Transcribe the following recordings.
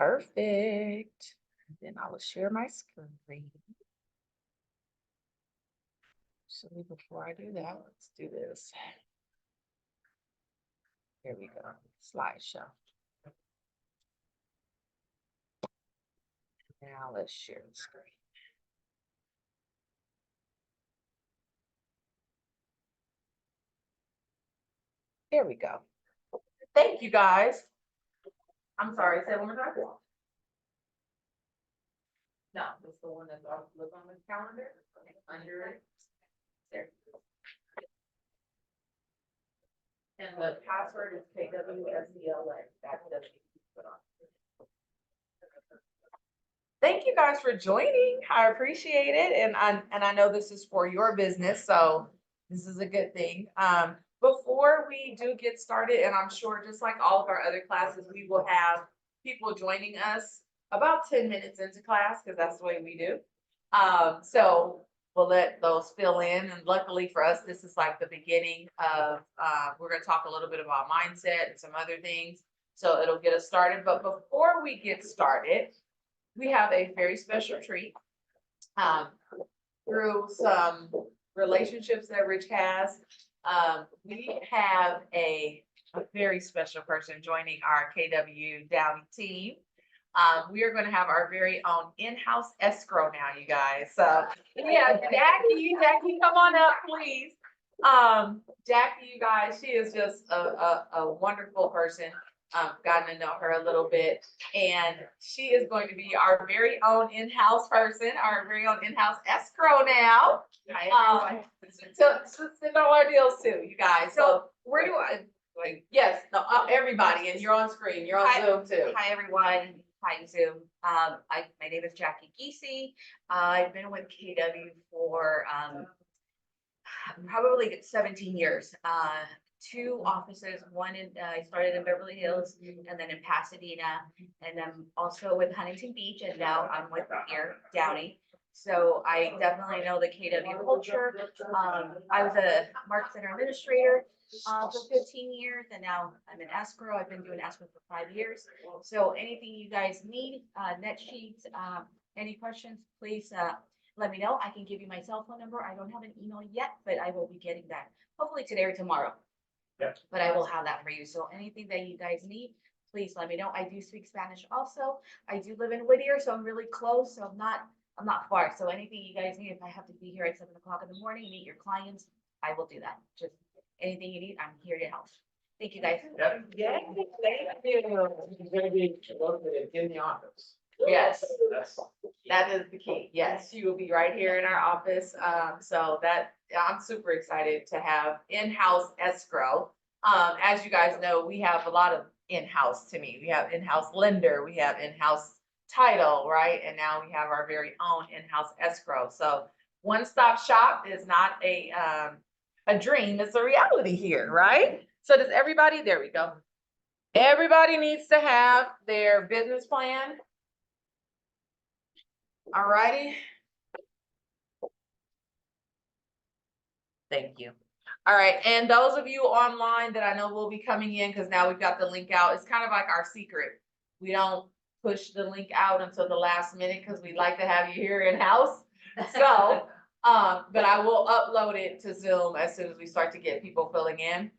Perfect. Then I will share my screen. So before I do that, let's do this. Here we go. Slideshow. Now let's share the screen. There we go. Thank you guys. I'm sorry, say it one more time. No, it's the one that's look on the calendar under it. There. And the password is KWSDLA. That's the put on. Thank you guys for joining. I appreciate it. And I know this is for your business, so this is a good thing. Before we do get started, and I'm sure just like all of our other classes, we will have people joining us about 10 minutes into class because that's the way we do. So we'll let those fill in. And luckily for us, this is like the beginning of, we're going to talk a little bit about mindset and some other things. So it'll get us started. But before we get started, we have a very special treat. Through some relationships that Rich has, we have a very special person joining our KW Downey team. We are going to have our very own in-house escrow now, you guys. So yeah, Jackie, come on up, please. Jackie, you guys, she is just a wonderful person. Gotten to know her a little bit, and she is going to be our very own in-house person, our very own in-house escrow now. So send all our deals too, you guys. So where do I? Yes, no, everybody, and you're on screen. You're on Zoom too. Hi everyone. Hi Zoom. My name is Jackie Giese. I've been with KW for probably 17 years. 2 offices, one in, I started in Beverly Hills and then in Pasadena, and I'm also with Huntington Beach, and now I'm with Whittier, Downey. So I definitely know the KW culture. I was a market center administrator for 15 years, and now I'm in escrow. I've been doing escrow for 5 years. So anything you guys need, net sheets, any questions, please let me know. I can give you my cell phone number. I don't have an email yet, but I will be getting that hopefully today or tomorrow. Yep. But I will have that for you. So anything that you guys need, please let me know. I do speak Spanish also. I do live in Whittier, so I'm really close. So I'm not far. So anything you guys need, if I have to be here at 7 o'clock in the morning, meet your clients, I will do that. Just anything you need, I'm here to help. Thank you guys. Yep. Yeah, thank you. It's going to be located in the office. Yes, that is the key. Yes, she will be right here in our office. So that I'm super excited to have in-house escrow. As you guys know, we have a lot of in-house to me. We have in-house lender, we have in-house title, right? And now we have our very own in-house escrow. So one-stop shop is not a dream, it's a reality here, right? So does everybody, there we go. Everybody needs to have their business plan. All righty. Thank you. All right, and those of you online that I know will be coming in, because now we've got the link out, it's kind of like our secret. We don't push the link out until the last minute because we'd like to have you here in-house. So, but I will upload it to Zoom as soon as we start to get people filling in.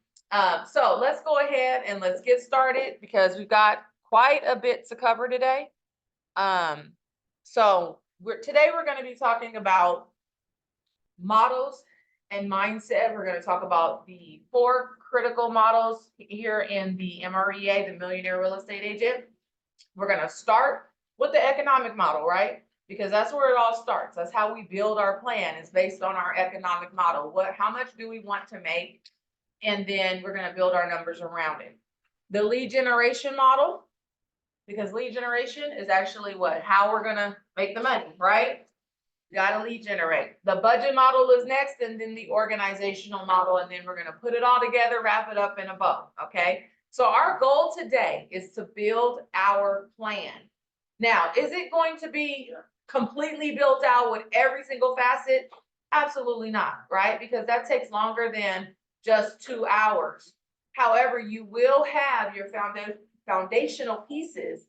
So let's go ahead and let's get started because we've got quite a bit to cover today. So today we're going to be talking about models and mindset. We're going to talk about the 4 critical models here in the MREA, the Millionaire Real Estate Agent. We're going to start with the economic model, right? Because that's where it all starts. That's how we build our plan, is based on our economic model. How much do we want to make? And then we're going to build our numbers around it. The lead generation model, because lead generation is actually how we're going to make the money, right? You got to lead generate. The budget model is next, and then the organizational model, and then we're going to put it all together, wrap it up in a bow, okay? So our goal today is to build our plan. Now, is it going to be completely built out with every single facet? Absolutely not, right? Because that takes longer than just 2 hours. However, you will have your foundational pieces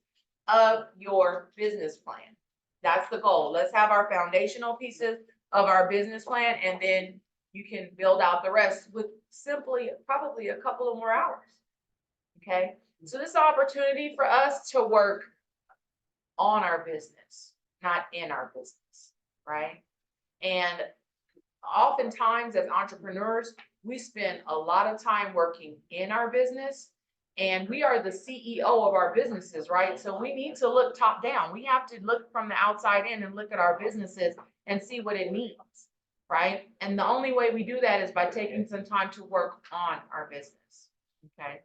of your business plan. That's the goal. Let's have our foundational pieces of our business plan, and then you can build out the rest with simply probably a couple of more hours. Okay, so this is an opportunity for us to work on our business, not in our business, right? And oftentimes as entrepreneurs, we spend a lot of time working in our business, and we are the CEO of our businesses, right? So we need to look top down. We have to look from the outside in and look at our businesses and see what it needs, right? And the only way we do that is by taking some time to work on our business, okay?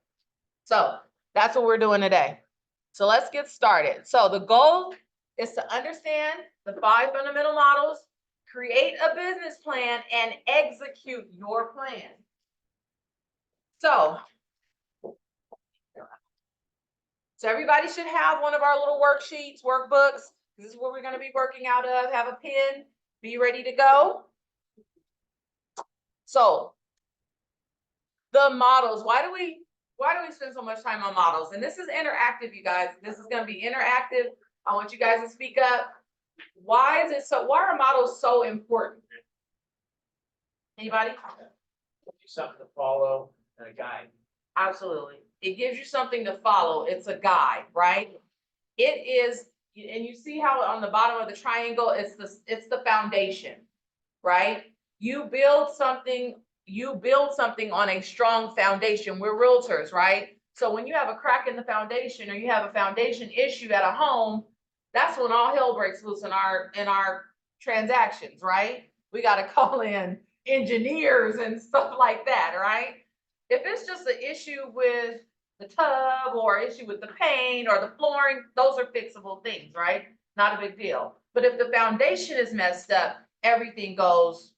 So that's what we're doing today. So let's get started. So the goal is to understand the 5 fundamental models, create a business plan, and execute your plan. So everybody should have one of our little worksheets, workbooks. This is what we're going to be working out of. Have a pen, be ready to go. So the models, why do we spend so much time on models? And this is interactive, you guys. This is going to be interactive. I want you guys to speak up. Why are models so important? Anybody? Something to follow and a guide. Absolutely. It gives you something to follow. It's a guide, right? It is, and you see how on the bottom of the triangle, it's the foundation, right? You build something on a strong foundation. We're realtors, right? So when you have a crack in the foundation or you have a foundation issue at a home, that's when all hell breaks loose in our transactions, right? We got to call in engineers and stuff like that, right? If it's just an issue with the tub or issue with the paint or the flooring, those are fixable things, right? Not a big deal. But if the foundation is messed up, everything goes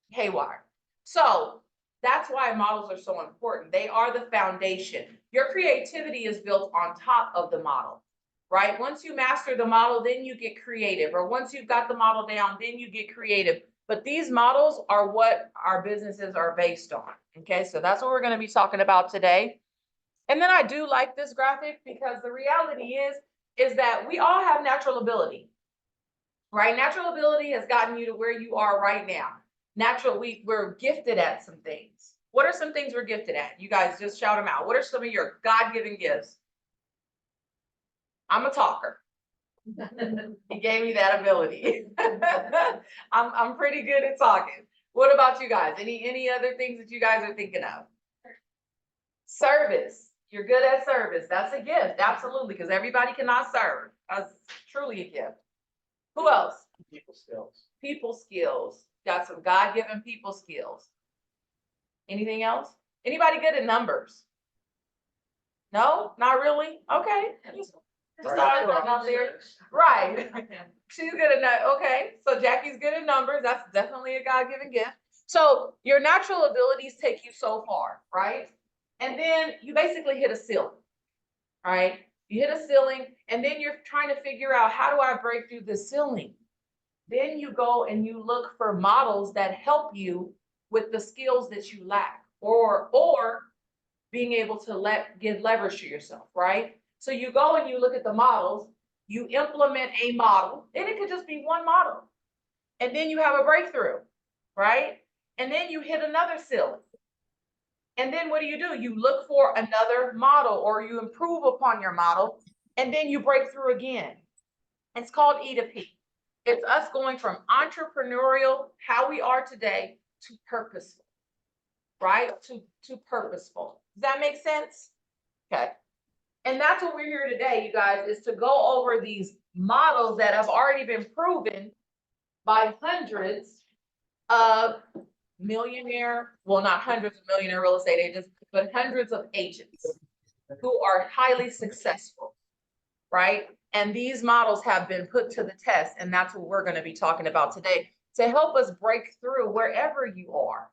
haywire. So that's why models are so important. They are the foundation. Your creativity is built on top of the model, right? Once you master the model, then you get creative. Or once you've got the model down, then you get creative. But these models are what our businesses are based on. Okay, so that's what we're going to be talking about today. And then I do like this graphic because the reality is that we all have natural ability, right? Natural ability has gotten you to where you are right now. We're gifted at some things. What are some things we're gifted at? You guys just shout them out. What are some of your God-given gifts? I'm a talker. He gave me that ability. I'm pretty good at talking. What about you guys? Any other things that you guys are thinking of? Service. You're good at service. That's a gift. Absolutely. Because everybody cannot serve. That's truly a gift. Who else? People skills. People skills. Got some God-given people skills. Anything else? Anybody good at numbers? No, not really. Okay. Right. She's good at that. Okay. So Jackie's good at numbers. That's definitely a God-given gift. So your natural abilities take you so far, right? And then you basically hit a ceiling, right? You hit a ceiling and then you're trying to figure out, how do I break through the ceiling? Then you go and you look for models that help you with the skills that you lack, or being able to give leverage to yourself, right? So you go and you look at the models, you implement a model, and it could just be one model. And then you have a breakthrough, right? And then you hit another ceiling. And then what do? You look for another model, or you improve upon your model, and then you break through again. It's called E to P. It's us going from entrepreneurial, how we are today, to purposeful, right? To purposeful. Does that make sense? Okay. And that's what we're here today, you guys, is to go over these models that have already been proven by hundreds of not hundreds of millionaire real estate agents, but hundreds of agents who are highly successful, right? And these models have been put to the test, and that's what we're going to be talking about today to help us break through wherever you are.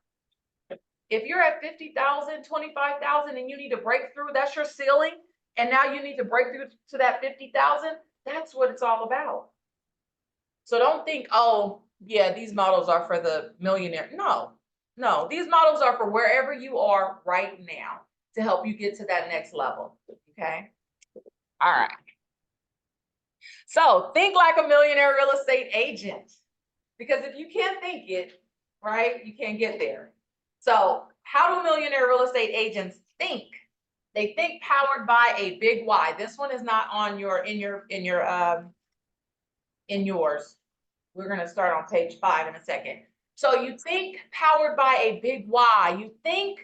If you're at 50,000, 25,000, and you need to break through, that's your ceiling, and now you need to break through to that 50,000, that's what it's all about. So don't think, oh, yeah, these models are for the millionaire. No, these models are for wherever you are right now to help you get to that next level, okay? All right. So think like a millionaire real estate agent. Because if you can't think it, right, you can't get there. So how do millionaire real estate agents think? They think powered by a big why. This one is not on in yours. We're gonna start on page 5 in a second. So you think powered by a big why. You think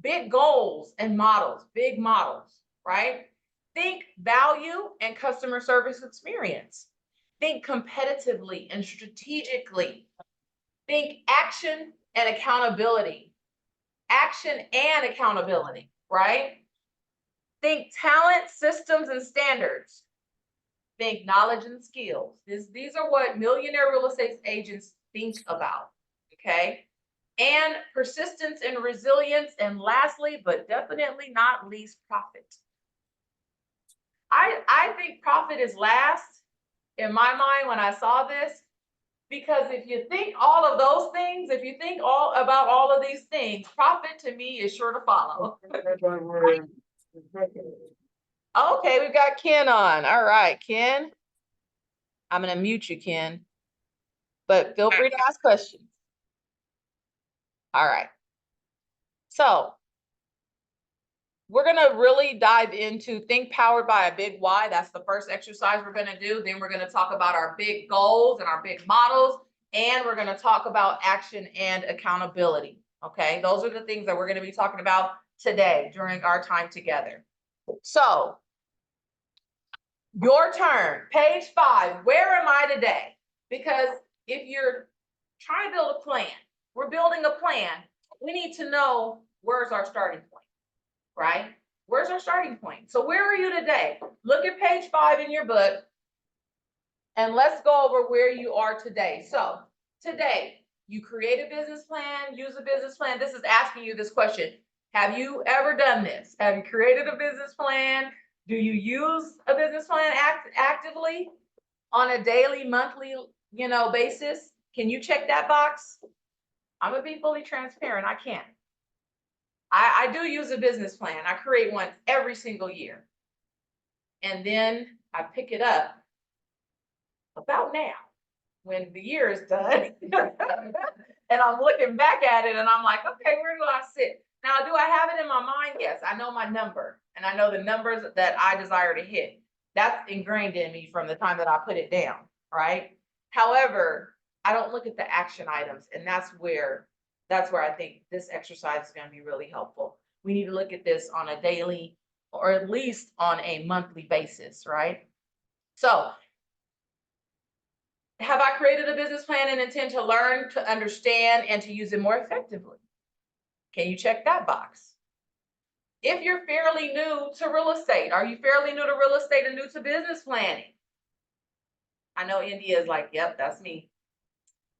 big goals and models, big models, right? Think value and customer service experience. Think competitively and strategically. Think action and accountability. Action and accountability, right? Think talent, systems, and standards. Think knowledge and skills. These are what millionaire real estate agents think about, okay? And persistence and resilience. And lastly, but definitely not least, profit. I think profit is last in my mind when I saw this, because if you think all of those things, if you think all about all of these things, profit to me is sure to follow. Okay, we've got Ken on. All right, Ken. I'm gonna mute you, Ken, but feel free to ask questions. All right. So we're gonna really dive into think powered by a big why. That's the first exercise we're gonna do. Then we're gonna talk about our big goals and our big models, and we're gonna talk about action and accountability. Okay, those are the things that we're gonna be talking about today during our time together. So your turn, page 5. Where am I today? Because if you're trying to build a plan, we're building a plan. We need to know where's our starting point, right? Where's our starting point? So where are you today? Look at page 5 in your book, and let's go over where you are today. So today, you create a business plan, use a business plan. This is asking you this question. Have you ever done this? Have you created a business plan? Do you use a business plan actively on a daily, monthly, basis? Can you check that box? I'm gonna be fully transparent. I can't. I do use a business plan. I create one every single year. And then I pick it up about now when the year is done. And I'm looking back at it and I'm like, okay, where do I sit? Now, do I have it in my mind? Yes, I know my number and I know the numbers that I desire to hit. That's ingrained in me from the time that I put it down, right? However, I don't look at the action items, and that's where I think this exercise is going to be really helpful. We need to look at this on a daily or at least on a monthly basis, right? So, have I created a business plan and intend to learn, to understand, and to use it more effectively? Can you check that box? If you're fairly new to real estate, are you fairly new to real estate and new to business planning? I know India is like, yep, that's me.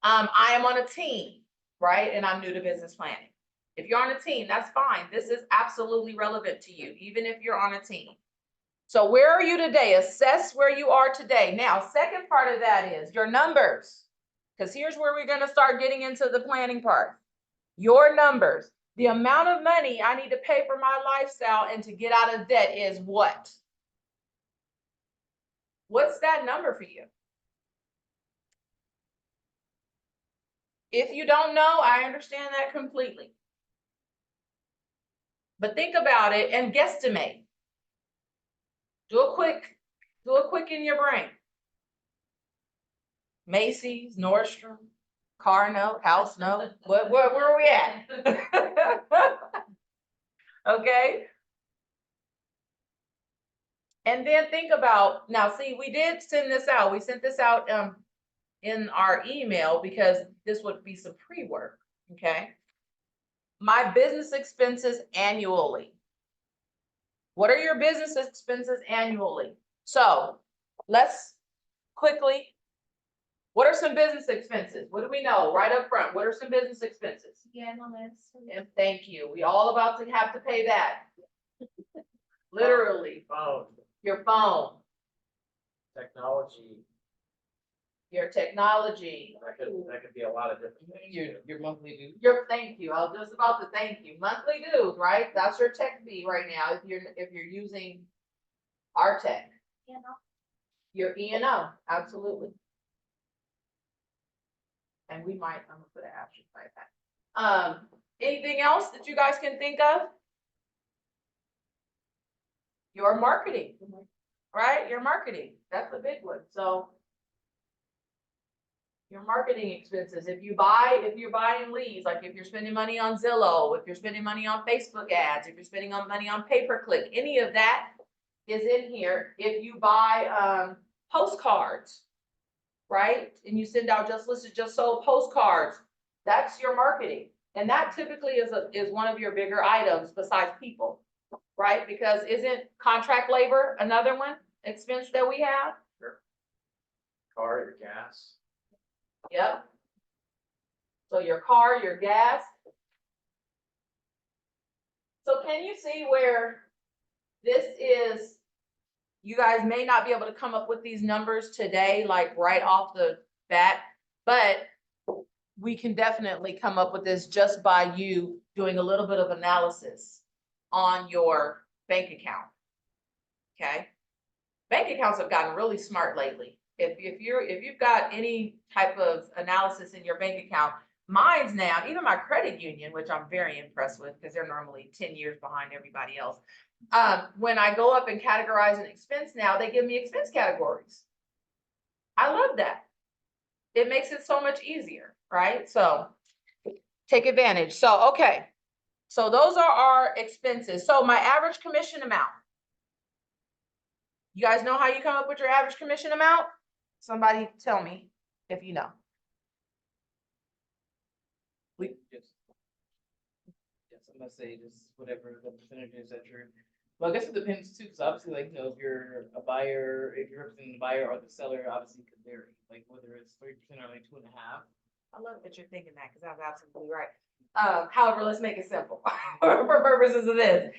I am on a team, right? And I'm new to business planning. If you're on a team, that's fine. This is absolutely relevant to you, even if you're on a team. So where are you today? Assess where you are today. Now, second part of that is your numbers, because here's where we're going to start getting into the planning part. Your numbers. The amount of money I need to pay for my lifestyle and to get out of debt is what? What's that number for you? If you don't know, I understand that completely. But think about it and guesstimate. Do a quick in your brain. Macy's, Nordstrom, car note, house note. Where are we at? Okay. And then think about, now see, we did send this out. We sent this out in our email because this would be some pre-work, okay? My business expenses annually. What are your business expenses annually? So let's quickly, what are some business expenses? What do we know right up front? What are some business expenses? Yeah, And thank you. We all about to have to pay that. Literally. Phone, Your phone, technology, your technology, that could be a lot of different things. Your monthly due. your thank you. I was just about to thank you. Monthly dues, right? That's your tech fee right now if you're using our tech. Your E&O, absolutely. And we might, I'm gonna put an asterisk like that. Anything else that you guys can think of? Your marketing, right? Your marketing, that's a big one, so. Your marketing expenses, if you're buying leads, like if you're spending money on Zillow, if you're spending money on Facebook ads, if you're spending money on pay-per-click, any of that is in here. If you buy, postcards, right? And you send out just listed, just sold postcards, that's your marketing. And that typically is one of your bigger items besides people, right? Because isn't contract labor another one expense that we have? Car, your gas. Yep. So your car, your gas. So can you see where this is? You guys may not be able to come up with these numbers today, like right off the bat, but we can definitely come up with this just by you doing a little bit of analysis on your bank account. Okay. Bank accounts have gotten really smart lately. If you've got any type of analysis in your bank account, mine's now, even my credit union, which I'm very impressed with because they're normally 10 years behind everybody else. When I go up and categorize an expense now, they give me expense categories. I love that. It makes it so much easier, right? So take advantage. So, okay. So those are our expenses. So my average commission amount. You guys know how you come up with your average commission amount? Somebody tell me if you know. Yes, I'm gonna say just whatever the percentage is that you're, well, I guess it depends too, because obviously, like, if you're a buyer, if you're representing the buyer or the seller, obviously it could vary, like whether it's 3% or like 2.5%. I love that you're thinking that because that's absolutely right. However, let's make it simple for purposes of this.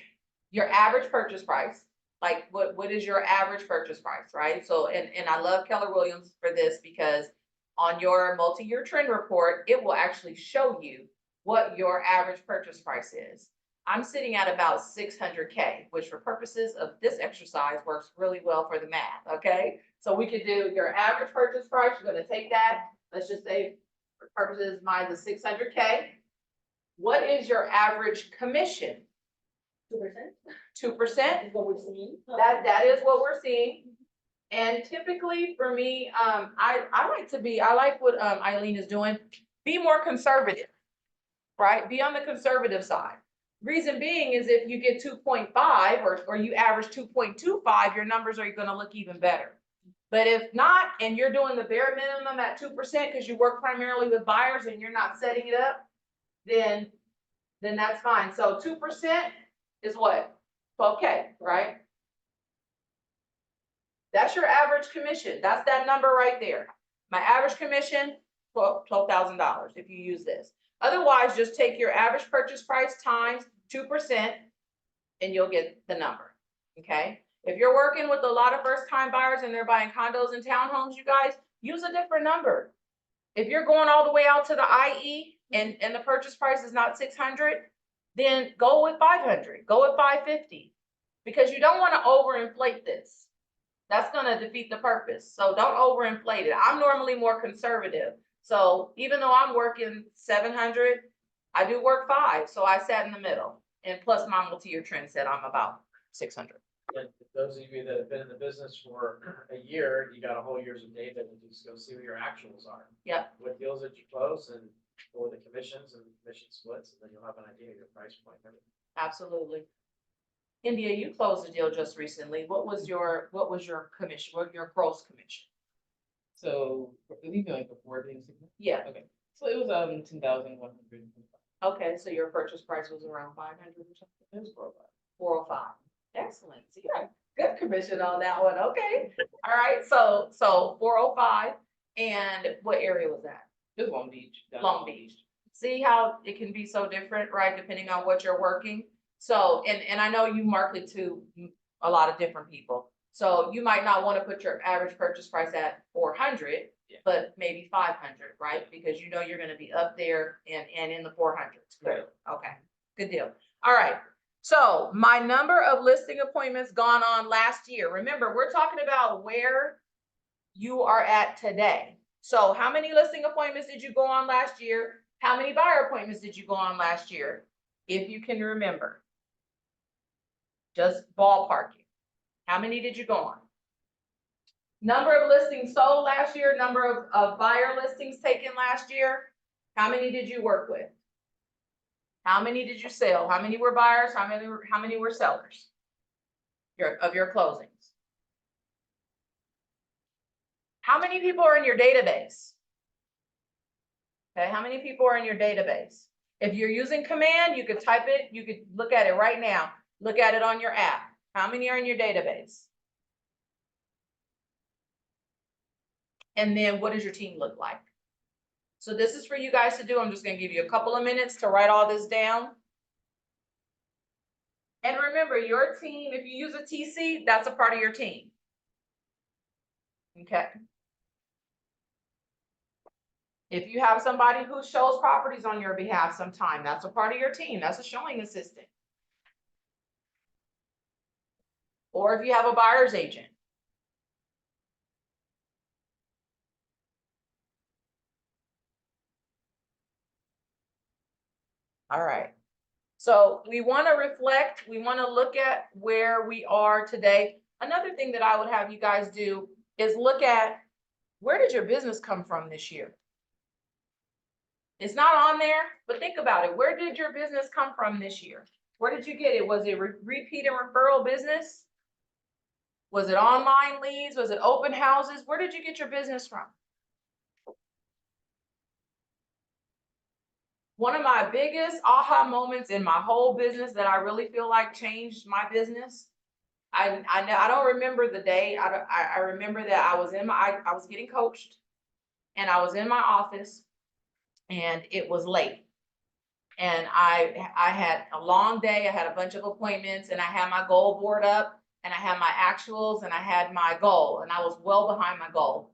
Your average purchase price, like what is your average purchase price, right? So, and I love Keller Williams for this because on your multi-year trend report, it will actually show you what your average purchase price is. I'm sitting at about 600K, which for purposes of this exercise works really well for the math, okay? So we could do your average purchase price, you're gonna take that, let's just say for purposes of mine, the 600K. What is your average commission? 2%. 2%? Is what we're seeing. That is what we're seeing. And typically for me, I like what Eileen is doing, be more conservative, right? Be on the conservative side. Reason being is if you get 2.5 or you average 2.25, your numbers are gonna look even better. But if not, and you're doing the bare minimum at 2% because you work primarily with buyers and you're not setting it up, then that's fine. So 2% is what? 12K, right? That's your average commission. That's that number right there. My average commission, $12,000 if you use this. Otherwise, just take your average purchase price times 2% and you'll get the number, okay? If you're working with a lot of first-time buyers and they're buying condos and townhomes, you guys, use a different number. If you're going all the way out to the IE and the purchase price is not 600, then go with 500, go with 550, because you don't want to overinflate this. That's going to defeat the purpose. So don't overinflate it. I'm normally more conservative. So even though I'm working 700, I do work 5. So I sat in the middle, and plus my multi-year trend said I'm about 600. And those of you that have been in the business for a year, you got a whole year's of data to just go see what your actuals are. Yep. What deals that you close and or the commissions and commission splits, and then you'll have an idea of your price point. Absolutely. India, you closed a deal just recently. What was your commission? What your gross commission? So, even like before being significant? Yeah. Okay, so it was 10,100. Okay, so your purchase price was around 500 or something? It was 405. Excellent. So you got good commission on that one. Okay. All right. So 405. And what area was that? It was Long Beach. Long Beach. See how it can be so different, right? Depending on what you're working. So, and I know you market to a lot of different people. So you might not want to put your average purchase price at 400, yeah, but maybe 500, right? Because you know you're going to be up there and in the 400s. Right. Okay. Good deal. All right. So my number of listing appointments gone on last year. Remember, we're talking about where you are at today. So how many listing appointments did you go on last year? How many buyer appointments did you go on last year? If you can remember. Just ballparking. How many did you go on? Number of listings sold last year, number of buyer listings taken last year. How many did you work with? How many did you sell? How many were buyers? How many were sellers? Of your closings. How many people are in your database? Okay, how many people are in your database? If you're using command, you could type it, you could look at it right now. Look at it on your app. How many are in your database? And then what does your team look like? So this is for you guys to do. I'm just going to give you a couple of minutes to write all this down. And remember, your team, if you use a TC, that's a part of your team. Okay. If you have somebody who shows properties on your behalf sometime, that's a part of your team. That's a showing assistant. Or if you have a buyer's agent. All right. So we want to reflect, we want to look at where we are today. Another thing that I would have you guys do is look at, where did your business come from this year? It's not on there, but think about it. Where did your business come from this year? Where did you get it? Was it repeat and referral business? Was it online leads? Was it open houses? Where did you get your business from? One of my biggest aha moments in my whole business that I really feel like changed my business. I don't remember the day. I remember that I was getting coached, and I was in my office, and it was late. And I had a long day. I had a bunch of appointments, and I had my goal board up, and I had my actuals, and I had my goal, and I was well behind my goal.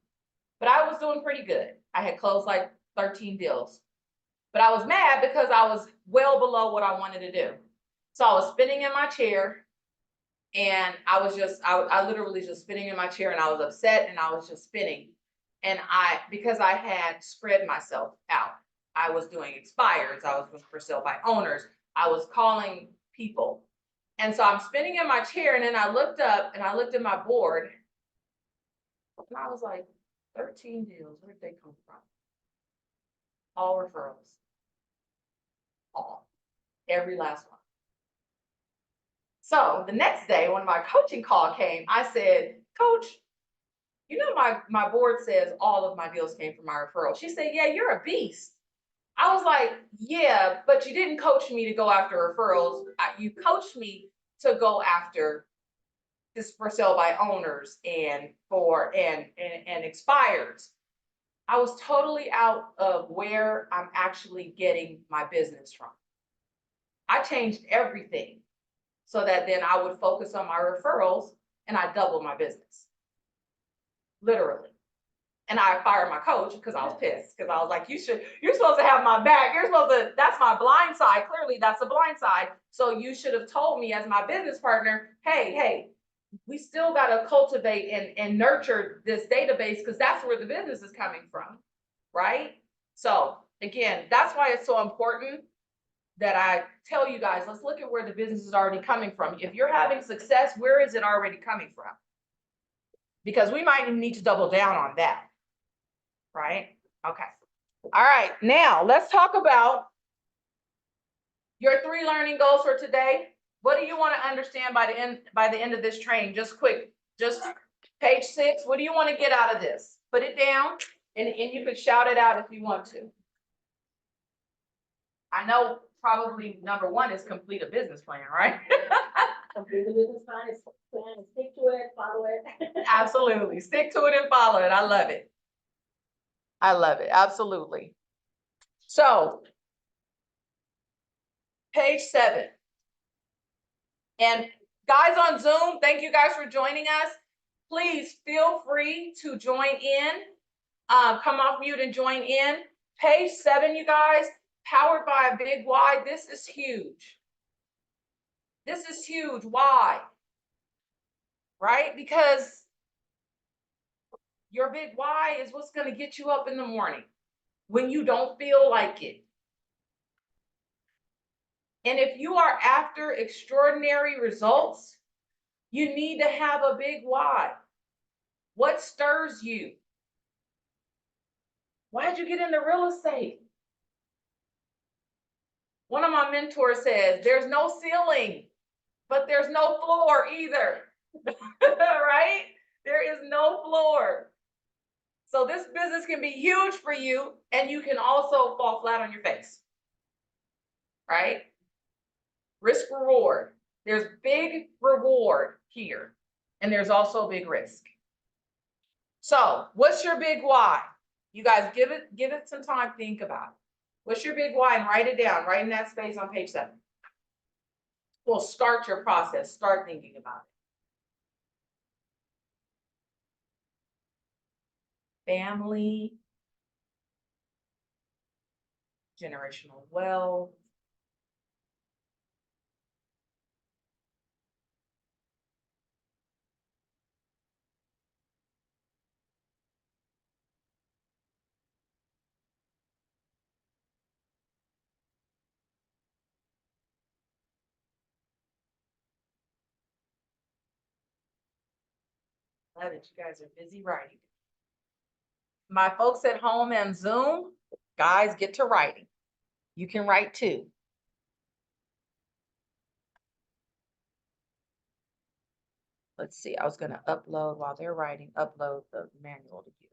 But I was doing pretty good. I had closed like 13 deals. But I was mad because I was well below what I wanted to do. So I was spinning in my chair, and I literally just spinning in my chair, and I was upset, and I was just spinning. And because I had spread myself out, I was doing expires, I was doing for sale by owners, I was calling people. And so I'm spinning in my chair, and then I looked up and I looked at my board, and I was like, 13 deals, where'd they come from? All referrals. All. Every last one. So the next day, when my coaching call came, I said, Coach, you know, my board says all of my deals came from my referral. She said, yeah, you're a beast. I was like, yeah, but you didn't coach me to go after referrals. You coached me to go after this for sale by owners and expires. I was totally out of where I'm actually getting my business from. I changed everything so that then I would focus on my referrals, and I doubled my business. Literally. And I fired my coach because I was pissed, because I was like, you're supposed to have my back. That's my blind side. Clearly that's a blind side. So you should have told me as my business partner, hey, we still got to cultivate and nurture this database, because that's where the business is coming from, right? So again, that's why it's so important that I tell you guys, let's look at where the business is already coming from. If you're having success, where is it already coming from? Because we might need to double down on that, right? Okay. All right, now let's talk about your 3 learning goals for today. What do you want to understand by the end of this training? Just quick, just page 6. What do you want to get out of this? Put it down, and you could shout it out if you want to. I know probably number 1 is complete a business plan, right? Complete the business plan, stick to it, follow it. Absolutely. Stick to it and follow it. I love it. I love it. Absolutely. So, page 7. And guys on Zoom, thank you guys for joining us. Please feel free to join in. Come off mute and join in. Page 7, you guys, powered by a big why. This is huge. This is huge. Why? Right? Because Your big why is what's gonna get you up in the morning when you don't feel like it. And if you are after extraordinary results, you need to have a big why. What stirs you? Why'd you get into real estate? One of my mentors says, there's no ceiling, but there's no floor either. Right? There is no floor. So this business can be huge for you, and you can also fall flat on your face. Right? Risk reward. There's big reward here, and there's also big risk. So what's your big why? You guys give it some time, think about it. What's your big why, and write it down, right in that space on page 7. Well, start your process, start thinking about it. Family, generational wealth, love it, you guys are busy writing. My folks at home and Zoom, guys, get to writing. You can write too. Let's see, I was gonna upload while they're writing, upload the manual to you.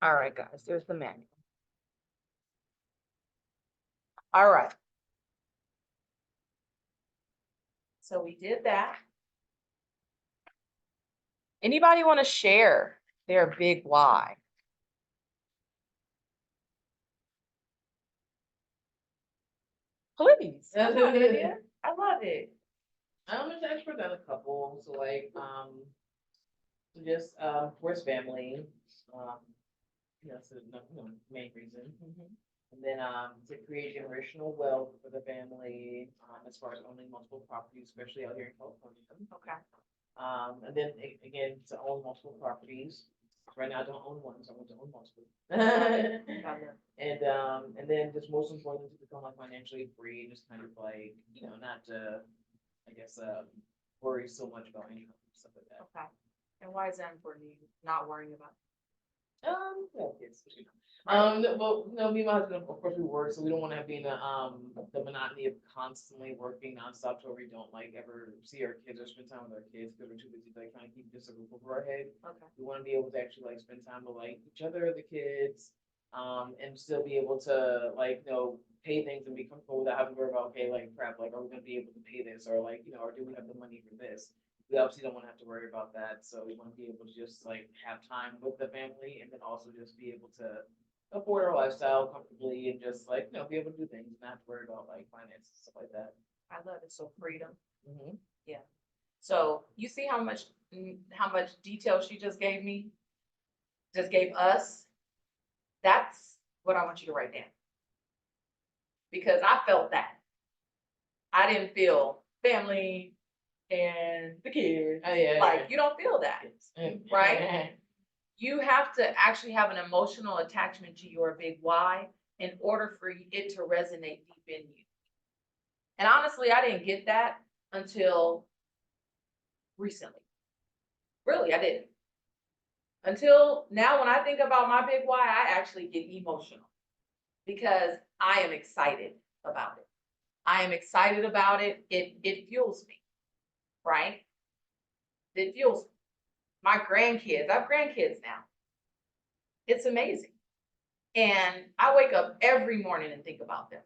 All right, guys, there's the manual. All right. So we did that. Anybody want to share their big why? Please. Come on, Lydia. I love it. I'm just expert on a couple, so like, so just, where's family? That's the main reason. And then, to create generational wealth for the family, as far as owning multiple properties, especially out here in California. Okay. And then again, to own multiple properties. Right now I don't own one, so I want to own multiple. And then just most importantly, to become like financially free, just kind of like, not to, I guess, worry so much about income, stuff like that. Okay. And why is that important to you, not worrying about? Yeah, kids, well, no, me and my husband, of course, we work, so we don't want to be in the monotony of constantly working nonstop, to where we don't like ever see our kids or spend time with our kids, because we're too busy like trying to keep just a roof over our head. Okay. We want to be able to actually like spend time with like each other, the kids, and still be able to like, pay things and be comfortable without having to worry about, okay, like crap, like are we gonna be able to pay this, or like, or do we have the money for this? We obviously don't want to have to worry about that, so we want to be able to just like have time with the family, and then also just be able to afford our lifestyle comfortably, and just like, be able to do things and not have to worry about like finances, stuff like that. I love it. So freedom. Mm-hmm. So you see how much detail she just gave me, just gave us. That's what I want you to write down. Because I felt that. I didn't feel family and the kids. Oh, yeah. Like, you don't feel that, right? Yeah. You have to actually have an emotional attachment to your big why in order for it to resonate deep in you. And honestly, I didn't get that until recently. Really, I didn't. Until now, when I think about my big why, I actually get emotional because I am excited about it. I am excited about it. It fuels me, right? It fuels me. My grandkids, I have grandkids now. It's amazing. And I wake up every morning and think about them.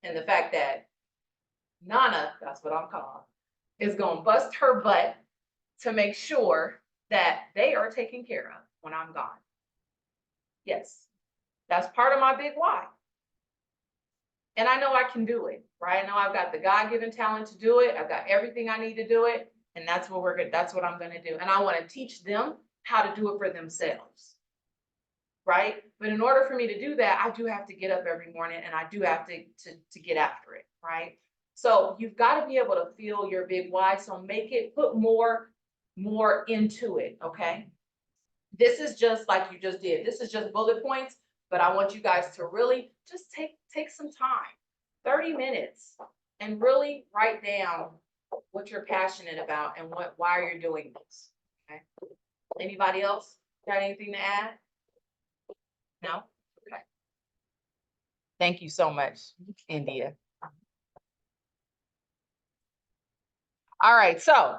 And the fact that Nana, that's what I'm calling, is going to bust her butt to make sure that they are taken care of when I'm gone. Yes. That's part of my big why. And I know I can do it, right? I know I've got the God-given talent to do it. I've got everything I need to do it. And that's what that's what I'm gonna do. And I want to teach them how to do it for themselves. Right? But in order for me to do that, I do have to get up every morning and I do have to get after it, right? So you've got to be able to feel your big why. So make it, put more into it, okay? This is just like you just did. This is just bullet points, but I want you guys to really just take some time, 30 minutes, and really write down what you're passionate about and why you're doing this. Okay. Anybody else got anything to add? No? Okay. Thank you so much, India. All right, so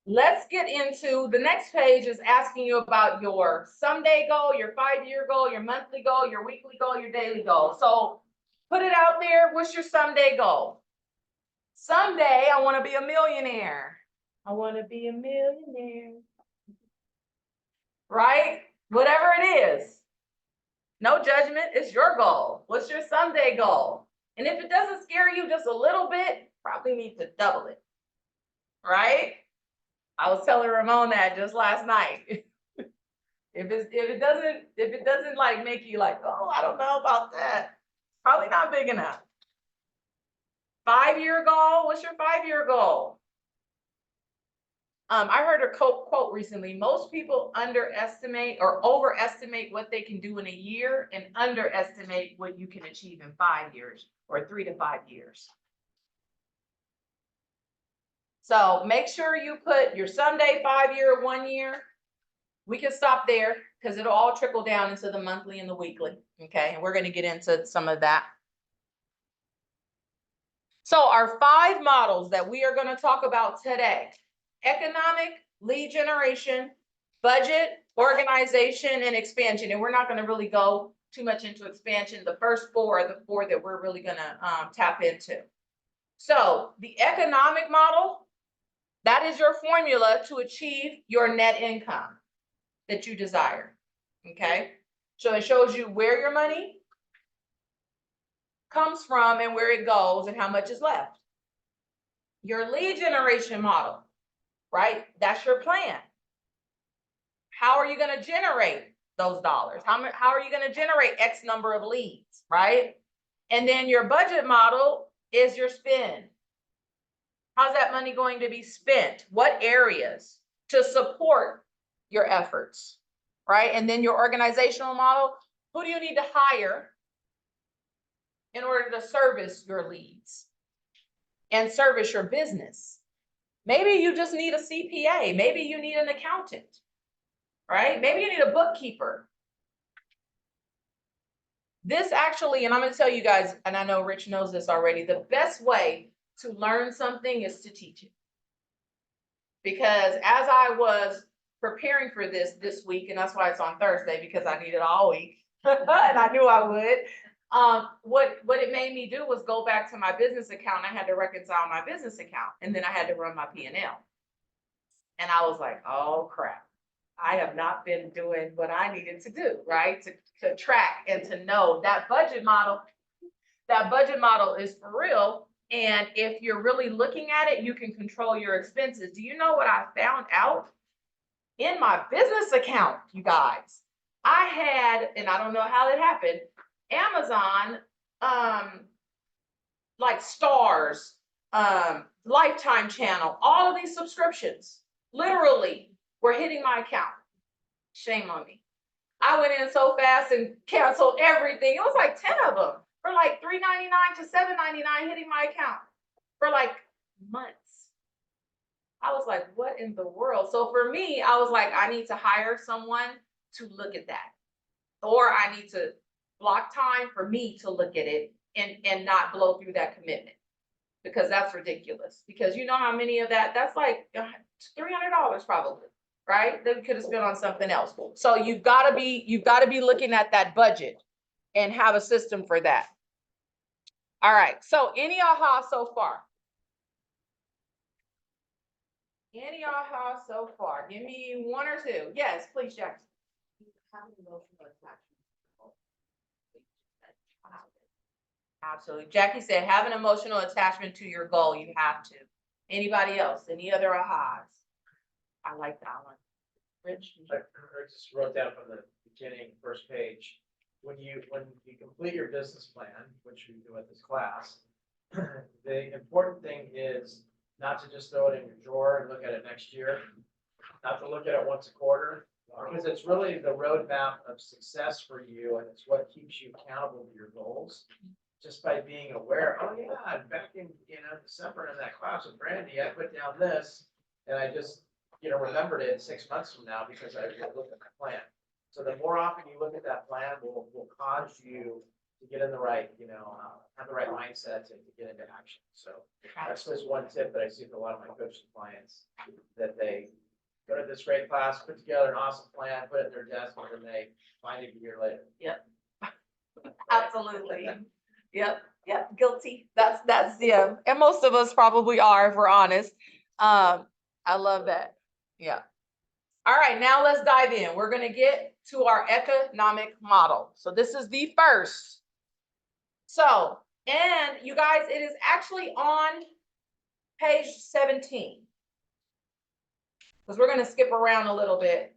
let's get into the next page is asking you about your someday goal, your 5-year goal, your monthly goal, your weekly goal, your daily goal. So put it out there. What's your someday goal? Someday I want to be a millionaire. I want to be a millionaire. Right? Whatever it is. No judgment. It's your goal. What's your someday goal? And if it doesn't scare you just a little bit, probably need to double it. Right? I was telling Ramon that just last night. If it doesn't like make you like, oh, I don't know about that, probably not big enough. 5-year goal. What's your 5-year goal? I heard a quote recently. Most people underestimate or overestimate what they can do in a year and underestimate what you can achieve in 5 years or 3 to 5 years. So make sure you put your someday, 5-year, 1 year. We can stop there because it'll all trickle down into the monthly and the weekly. Okay, and we're going to get into some of that. So our 5 models that we are going to talk about today: economic, lead generation, budget, organization, and expansion. And we're not going to really go too much into expansion. The first 4 are the 4 that we're really going to tap into. So the economic model, that is your formula to achieve your net income that you desire. Okay, so it shows you where your money comes from and where it goes and how much is left. Your lead generation model, right? That's your plan. How are you going to generate those dollars? How are you going to generate X number of leads, right? And then your budget model is your spend. How's that money going to be spent? What areas to support your efforts, right? And then your organizational model, who do you need to hire in order to service your leads and service your business? Maybe you just need a CPA. Maybe you need an accountant, right? Maybe you need a bookkeeper. This actually, and I'm going to tell you guys, and I know Rich knows this already, the best way to learn something is to teach it. Because as I was preparing for this week, and that's why it's on Thursday, because I need it all week, and I knew I would. What it made me do was go back to my business account. I had to reconcile my business account, and then I had to run my P&L. And I was like, oh crap, I have not been doing what I needed to do, right? To track and to know that budget model is for real. And if you're really looking at it, you can control your expenses. Do you know what I found out? In my business account, you guys, I had, and I don't know how it happened, Amazon, like Stars, Lifetime Channel, all of these subscriptions literally were hitting my account. Shame on me. I went in so fast and canceled everything. It was like 10 of them for like $3.99 to $7.99 hitting my account for like months. I was like, what in the world? So for me, I was like, I need to hire someone to look at that. Or I need to block time for me to look at it and not blow through that commitment. Because that's ridiculous. Because you know how many of that's like $300 probably, right? That we could have spent on something else. So you've got to be looking at that budget and have a system for that. All right. So any aha so far? Any aha so far? Give me 1 or 2. Yes, please, Jackson. Absolutely. Jackie said, have an emotional attachment to your goal. You have to. Anybody else? Any other ahas? I like that one. Rich? I just wrote down from the beginning, first page, when you complete your business plan, which we do at this class, the important thing is not to just throw it in your drawer and look at it next year, not to look at it once a quarter, because it's really the roadmap of success for you, and it's what keeps you accountable to your goals. Just by being aware, oh yeah, back in, December in that class with Brandy, I put down this, and I just, remembered it 6 months from now because I looked at my plan. So the more often you look at that plan will cause you to get in the right, have the right mindset to get into action. So that's just one tip that I see with a lot of my coaching clients, that they go to this great class, put together an awesome plan, put it in their desk, and then they find it a year later. Absolutely. Yep, guilty. That's, yeah. And most of us probably are, if we're honest. I love that. Yeah. All right, now let's dive in. We're gonna get to our economic model. So this is the first. So, and you guys, it is actually on page 17. Because we're gonna skip around a little bit.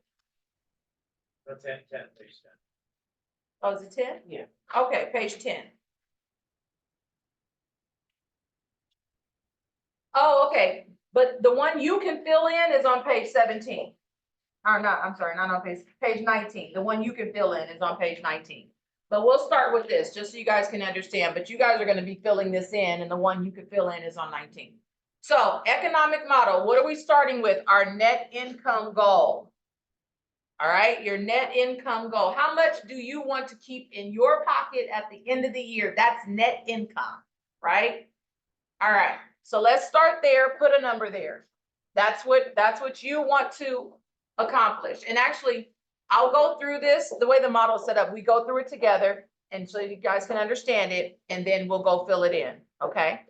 That's 10, please. Oh, is it 10? Yeah. Okay, page 10. Oh, okay, but the one you can fill in is on page 17. Or not, I'm sorry, not on page 19. The one you can fill in is on page 19. But we'll start with this, just so you guys can understand, but you guys are gonna be filling this in, and the one you can fill in is on 19. So, economic model, what are we starting with? Our net income goal. All right, your net income goal. How much do you want to keep in your pocket at the end of the year? That's net income, right? All right, so let's start there, put a number there. That's what you want to accomplish. And actually, I'll go through this, the way the model is set up, we go through it together, and so you guys can understand it, and then we'll go fill it in, okay?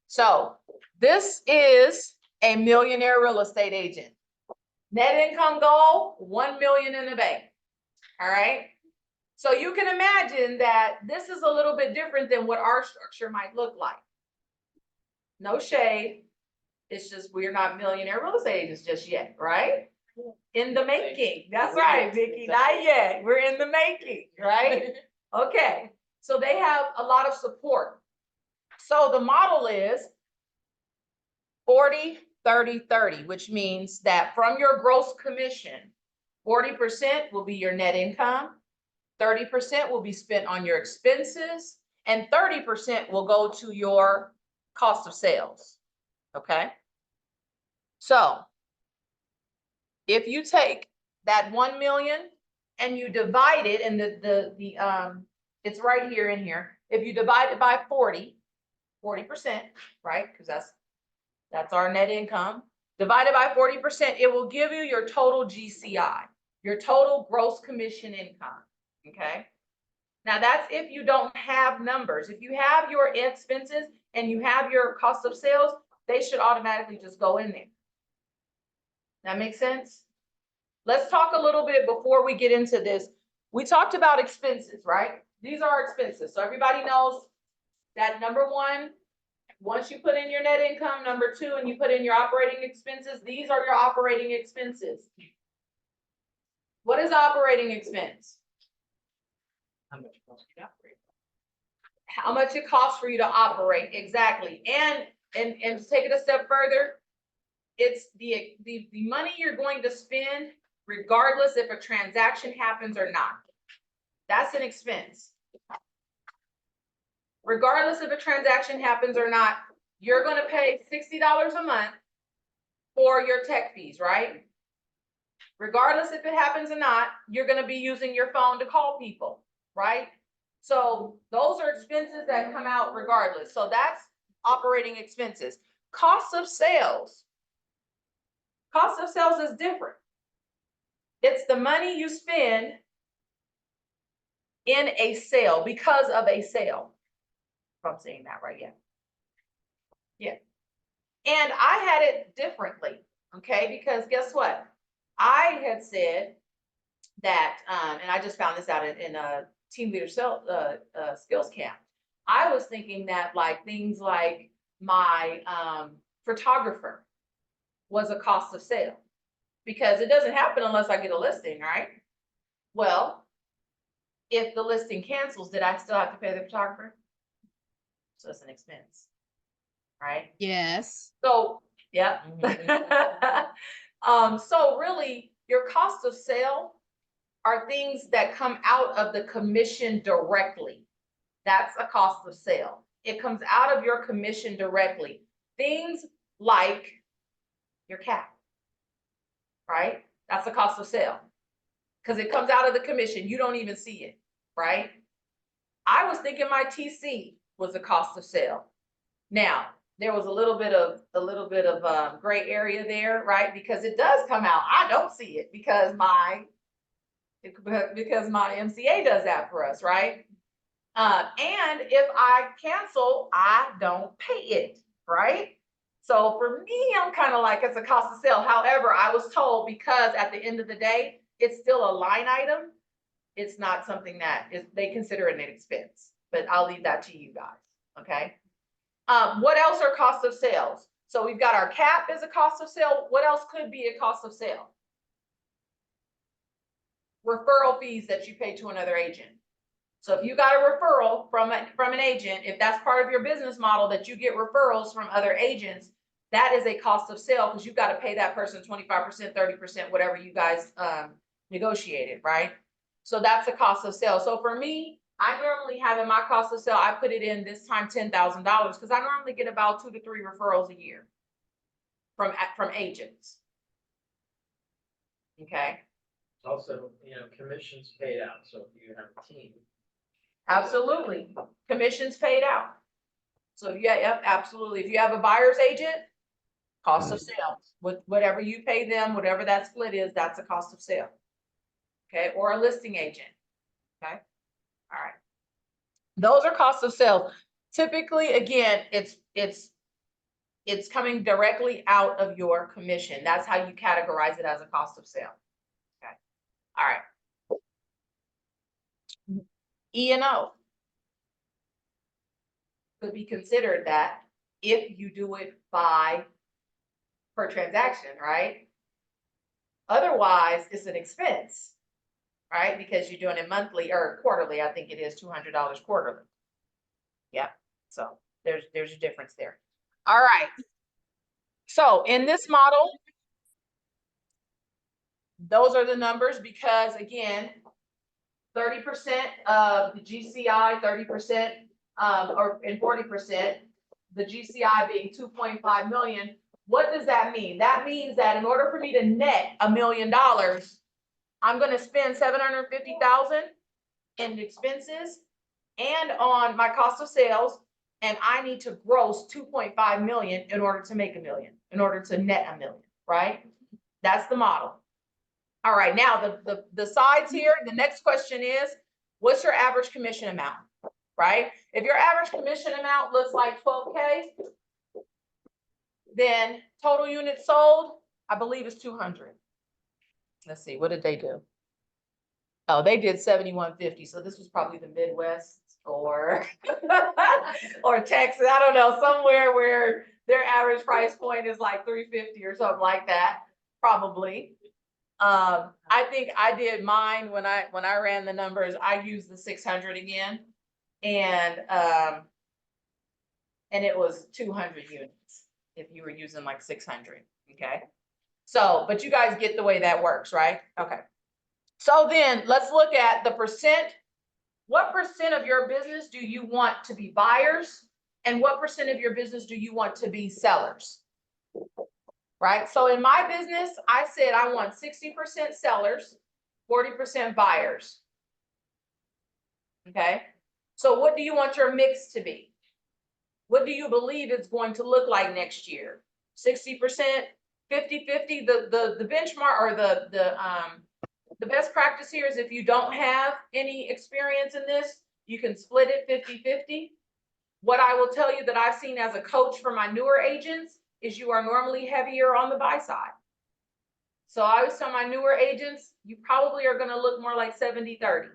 So this is a millionaire real estate agent. Net income goal, 1 million in the bank, all right? So you can imagine that this is a little bit different than what our structure might look like. No shade. It's just we're not millionaire real estate agents just yet, right? In the making. That's right, Vicky. Not yet. We're in the making, right? Okay. So they have a lot of support. So the model is 40, 30, 30, which means that from your gross commission, 40% will be your net income, 30% will be spent on your expenses, and 30% will go to your cost of sales. Okay. So if you take that 1 million and you divide it, and it's right here in here. If you divide it by 40%, right? Because that's our net income. Divided by 40%, it will give you your total GCI, your total gross commission income. Okay. Now that's if you don't have numbers. If you have your expenses and you have your cost of sales, they should automatically just go in there. That makes sense? Let's talk a little bit before we get into this. We talked about expenses, right? These are expenses. So everybody knows that number one, once you put in your net income, number two, and you put in your operating expenses, these are your operating expenses. What is operating expense? How much cost you to operate? How much it costs for you to operate, exactly. And to take it a step further, it's the money you're going to spend regardless if a transaction happens or not. That's an expense. Regardless if a transaction happens or not, you're going to pay $60 a month for your tech fees, right? Regardless if it happens or not, you're going to be using your phone to call people, right? So those are expenses that come out regardless. So that's operating expenses. Cost of sales. Cost of sales is different. It's the money you spend in a sale because of a sale. If I'm saying that right, yeah. Yeah. And I had it differently, okay? Because guess what? I had said that, and I just found this out in a team leader skills camp. I was thinking that like things like my photographer was a cost of sale, because it doesn't happen unless I get a listing, right? Well, if the listing cancels, did I still have to pay the photographer? So it's an expense, right? Yes. So, yeah. So really, your cost of sale are things that come out of the commission directly. That's a cost of sale. It comes out of your commission directly. Things like your cap, right? That's the cost of sale, because it comes out of the commission. You don't even see it, right? I was thinking my TC was a cost of sale. Now, there was a little bit of gray area there, right? Because it does come out. I don't see it because my MCA does that for us, right? And if I cancel, I don't pay it, right? So for me, I'm kind of like, it's a cost of sale. However, I was told, because at the end of the day, it's still a line item. It's not something that they consider it an expense, but I'll leave that to you guys, okay? What else are costs of sales? So we've got our cap as a cost of sale. What else could be a cost of sale? Referral fees that you pay to another agent. So if you got a referral from an agent, if that's part of your business model, that you get referrals from other agents, that is a cost of sale, because you've got to pay that person 25%, 30%, whatever you guys negotiated, right? So that's a cost of sale. So for me, I normally have in my cost of sale, I put it in this time $10,000, because I normally get about 2 to 3 referrals a year from agents. Okay. Also, commissions paid out, so if you have a team. Absolutely. Commissions paid out. So yeah, yep, absolutely. If you have a buyer's agent, cost of sales, with whatever you pay them, whatever that split is, that's a cost of sale. Okay, or a listing agent. Okay, all right. Those are costs of sales. Typically, again, it's coming directly out of your commission. That's how you categorize it as a cost of sale. Okay, all right. E&O could be considered that if you do it per transaction, right? Otherwise, it's an expense, right? Because you're doing it monthly or quarterly. I think it is $200 quarterly. Yeah, so there's a difference there. All right. So in this model, those are the numbers, because again, 30% of the GCI, 30%, and 40%, the GCI being 2.5 million. What does that mean? That means that in order for me to net $1 million, I'm going to spend $750,000 in expenses and on my cost of sales, and I need to gross 2.5 million in order to make $1 million, in order to net $1 million, right? That's the model. All right, now the sides here, the next question is, what's your average commission amount, right? If your average commission amount looks like 12K, then total units sold, I believe, is 200. Let's see, what did they do? Oh, they did 7,150. So this was probably the Midwest or or Texas. I don't know, somewhere where their average price point is like 350 or something like that, probably. I think I did mine when I ran the numbers. I used the 600 again, and it was 200 units if you were using like 600. Okay, so but you guys get the way that works, right? Okay. So then let's look at the percent. What percent of your business do you want to be buyers? And what percent of your business do you want to be sellers? Right? So in my business, I said I want 60% sellers, 40% buyers. Okay? So what do you want your mix to be? What do you believe it's going to look like next year? 60%, 50-50, the benchmark, or the best practice here is, if you don't have any experience in this, you can split it 50-50. What I will tell you that I've seen as a coach for my newer agents is you are normally heavier on the buy side. So I always tell my newer agents, you probably are gonna look more like 70-30.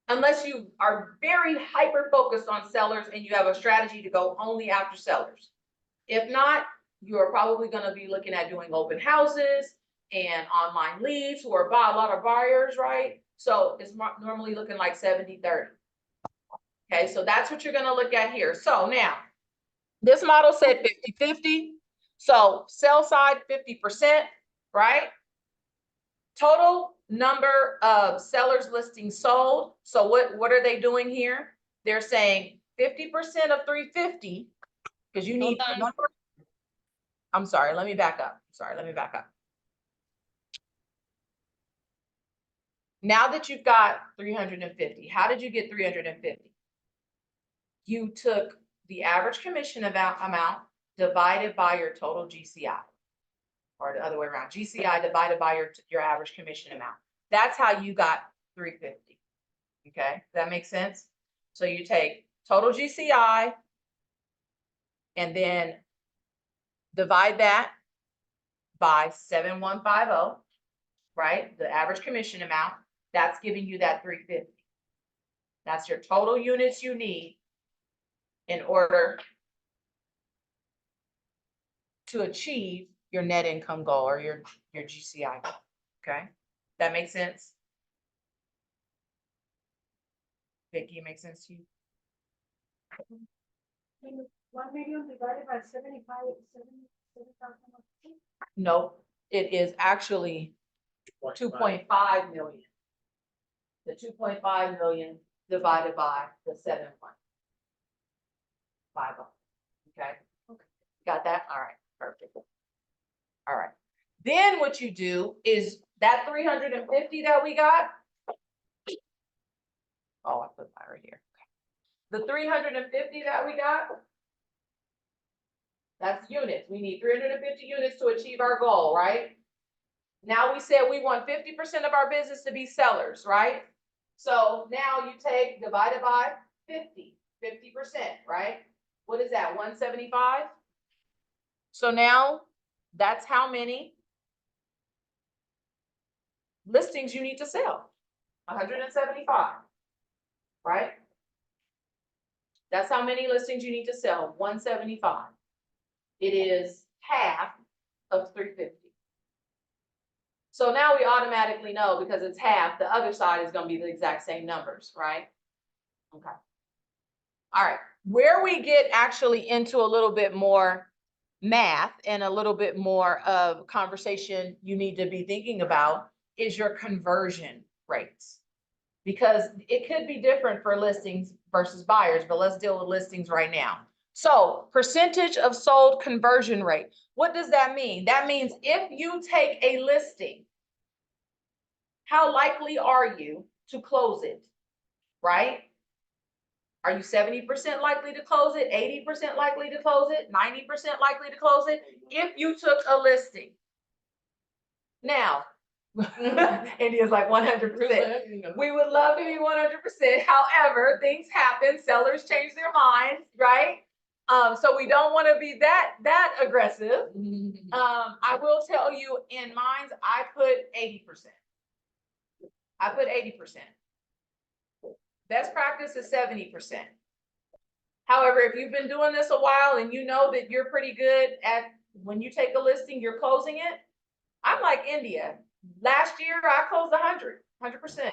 Unless you are very hyper focused on sellers and you have a strategy to go only after sellers. If not, you are probably gonna be looking at doing open houses and online leads who are a lot of buyers, right? So it's normally looking like 70-30. Okay, so that's what you're gonna look at here. So now, this model said 50-50. So sell side 50%, right? Total number of sellers listings sold. So what are they doing here? They're saying 50% of 350, because you need. I'm sorry, let me back up. Now that you've got 350, how did you get 350? You took the average commission amount divided by your total GCI. Or the other way around, GCI divided by your average commission amount. That's how you got 350. Okay, does that make sense? So you take total GCI and then divide that by 7150, right? The average commission amount, that's giving you that 350. That's your total units you need in order to achieve your net income goal or your GCI goal. Okay, that makes sense? Vicky, it makes sense to you? 1 million divided by 7,000. No, it is actually 2.5 million. The 2.5 million divided by the 7.50. Okay, got that? All right, perfect. All right. Then what you do is that 350 that we got. Oh, I put that right here. The 350 that we got, that's units. We need 350 units to achieve our goal, right? Now we said we want 50% of our business to be sellers, right? So now you take divided by 50%, right? What is that, 175? So now that's how many listings you need to sell, 175, right? That's how many listings you need to sell, 175. It is half of 350. So now we automatically know, because it's half, the other side is going to be the exact same numbers, right? Okay. All right. Where we get actually into a little bit more math and a little bit more of conversation you need to be thinking about is your conversion rates. Because it could be different for listings versus buyers, but let's deal with listings right now. So percentage of sold conversion rate. What does that mean? That means if you take a listing, how likely are you to close it, right? Are you 70% likely to close it, 80% likely to close it, 90% likely to close it? If you took a listing. Now, India's like 100%. We would love to be 100%. However, things happen. Sellers change their minds, right? So we don't want to be that aggressive. I will tell you, in mine, I put 80%. I put 80%. Best practice is 70%. However, if you've been doing this a while and you know that you're pretty good at, when you take a listing, you're closing it. I'm like India. Last year I closed 100%,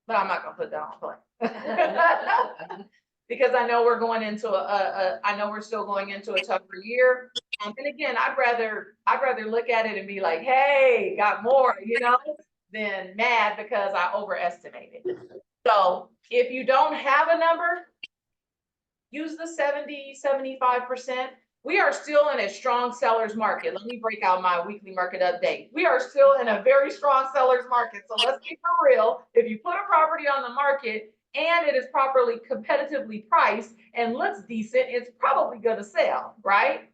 but I'm not gonna put that on play. Because I know we're going into I know we're still going into a tougher year. And again, I'd rather look at it and be like, hey, got more, than mad because I overestimated. So if you don't have a number, use the 70-75%. We are still in a strong seller's market. Let me break out my weekly market update. We are still in a very strong seller's market. So let's be for real. If you put a property on the market and it is properly competitively priced and looks decent, it's probably going to sell, right?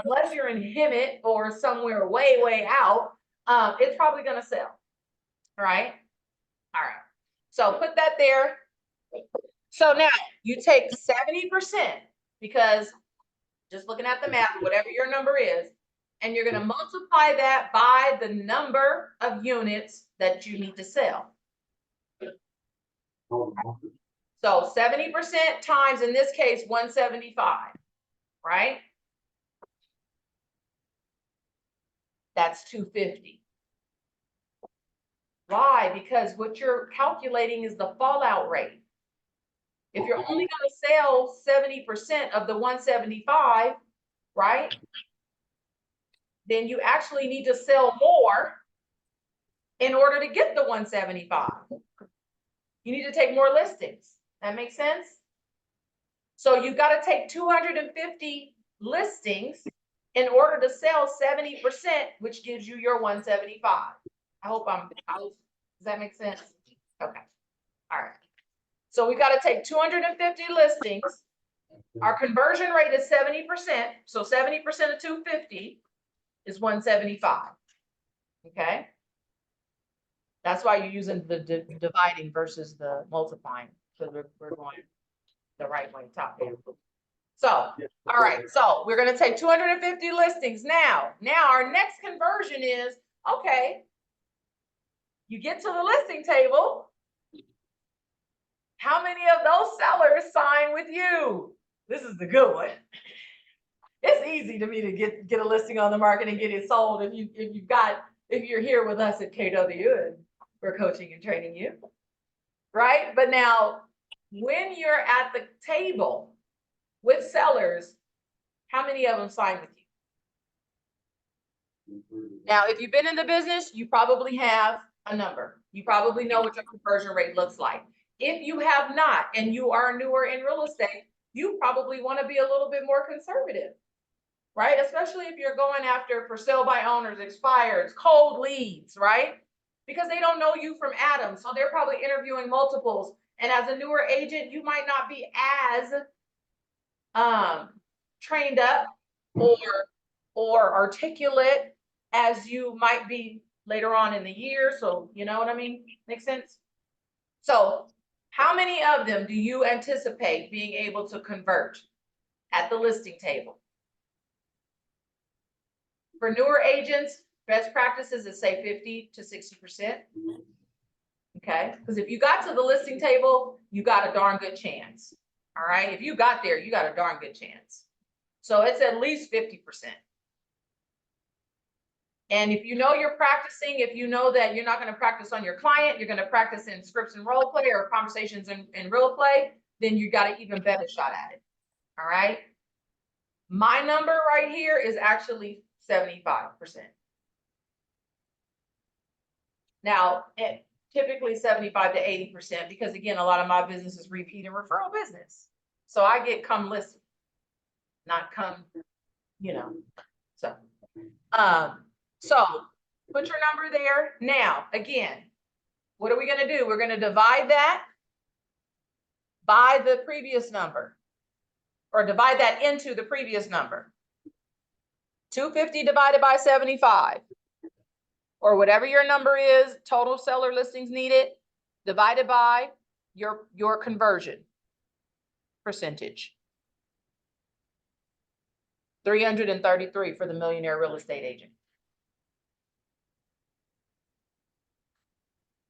Unless you're in Hemet or somewhere way, way out, it's probably going to sell, right? All right. So put that there. So now you take 70%, because just looking at the math, whatever your number is, and you're gonna multiply that by the number of units that you need to sell. So 70% times, in this case, 175, right? That's 250. Why? Because what you're calculating is the fallout rate. If you're only gonna sell 70% of the 175, right? Then you actually need to sell more in order to get the 175. You need to take more listings. That makes sense? So you've got to take 250 listings in order to sell 70%, which gives you your 175. Does that make sense? Okay. All right. So we've got to take 250 listings. Our conversion rate is 70%. So 70% of 250 is 175. Okay. That's why you're using the dividing versus the multiplying. So we're going the right way, top down. So, all right. So we're going to take 250 listings now. Now our next conversion is, okay, you get to the listing table. How many of those sellers sign with you? This is the good one. It's easy to me to get a listing on the market and get it sold if you're here with us at KW and we're coaching and training you, right? But now, when you're at the table with sellers, how many of them sign with you? Now, if you've been in the business, you probably have a number. You probably know what your conversion rate looks like. If you have not, and you are newer in real estate, you probably want to be a little bit more conservative, right? Especially if you're going after for sale by owners, expireds, cold leads, right? Because they don't know you from Adam. So they're probably interviewing multiples. And as a newer agent, you might not be as trained up or articulate as you might be later on in the year. So you know what I mean? Makes sense? So how many of them do you anticipate being able to convert at the listing table? For newer agents, best practices is say 50 to 60%. Okay, because if you got to the listing table, you got a darn good chance. All right, if you got there, you got a darn good chance. So it's at least 50%. And if you know you're practicing, if you know that you're not going to practice on your client, you're going to practice in scripts and role play or conversations in real play, then you got an even better shot at it. All right. My number right here is actually 75%. Now, typically 75 to 80%, because again, a lot of my business is repeat and referral business. So I get come listen, not come, you know, so put your number there. Now, again, what are we going to do? We're going to divide that by the previous number, or divide that into the previous number. 250 divided by 75, or whatever your number is, total seller listings needed, divided by your conversion percentage. 333 for the millionaire real estate agent.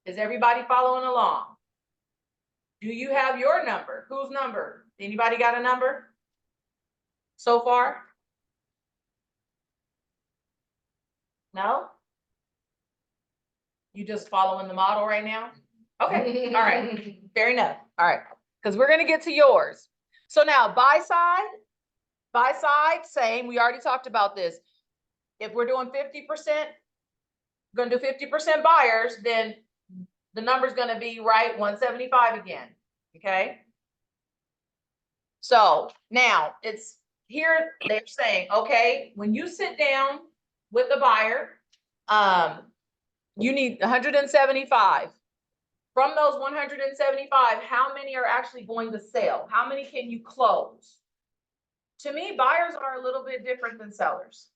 Is everybody following along? Do you have your number? Whose number? Anybody got a number so far? No? You just following the model right now? Okay, all right, fair enough. All right, because we're gonna get to yours. So now buy side, same, we already talked about this. If we're doing 50%, gonna do 50% buyers, then the number's gonna be right 175 again, okay? So now it's here, they're saying, okay, when you sit down with the buyer, you need 175. From those 175, how many are actually going to sell? How many can you close? To me, buyers are a little bit different than sellers.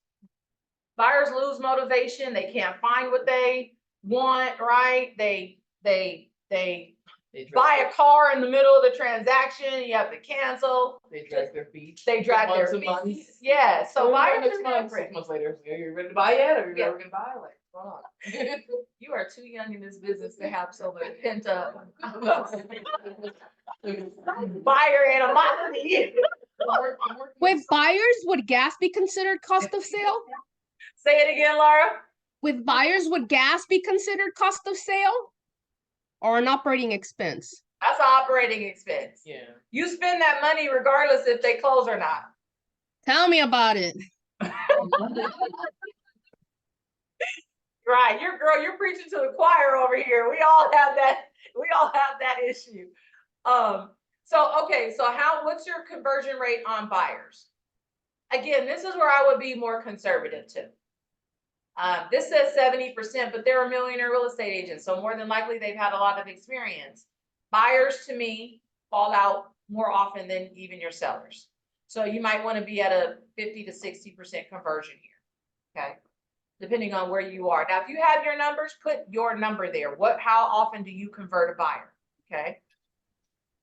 Buyers lose motivation. They can't find what they want, right? They They drag, buy a car in the middle of the transaction, you have to cancel. they drag their feet. They drag their Months and months. feet. Yeah, so buyers next are month, different. 6 months later, are you ready to buy yet? Or you Yeah. never gonna buy? Like, what's going on? You are too young in this business to have so much pent up buyer animosity. With buyers, would gas be considered cost of sale? Say it again, Laura. With buyers, would gas be considered cost of sale? Or an operating expense? That's an operating expense. Yeah. You spend that money regardless if they close or not. Tell me about it. Right, you're preaching to the choir over here. We all have that issue. What's your conversion rate on buyers? Again, this is where I would be more conservative too. This says 70%, but they're a millionaire real estate agent, so more than likely they've had a lot of experience. Buyers to me fall out more often than even your sellers. So you might want to be at a 50 to 60% conversion here, okay? Depending on where you are. Now, if you have your numbers, put your number there. How often do you convert a buyer, okay?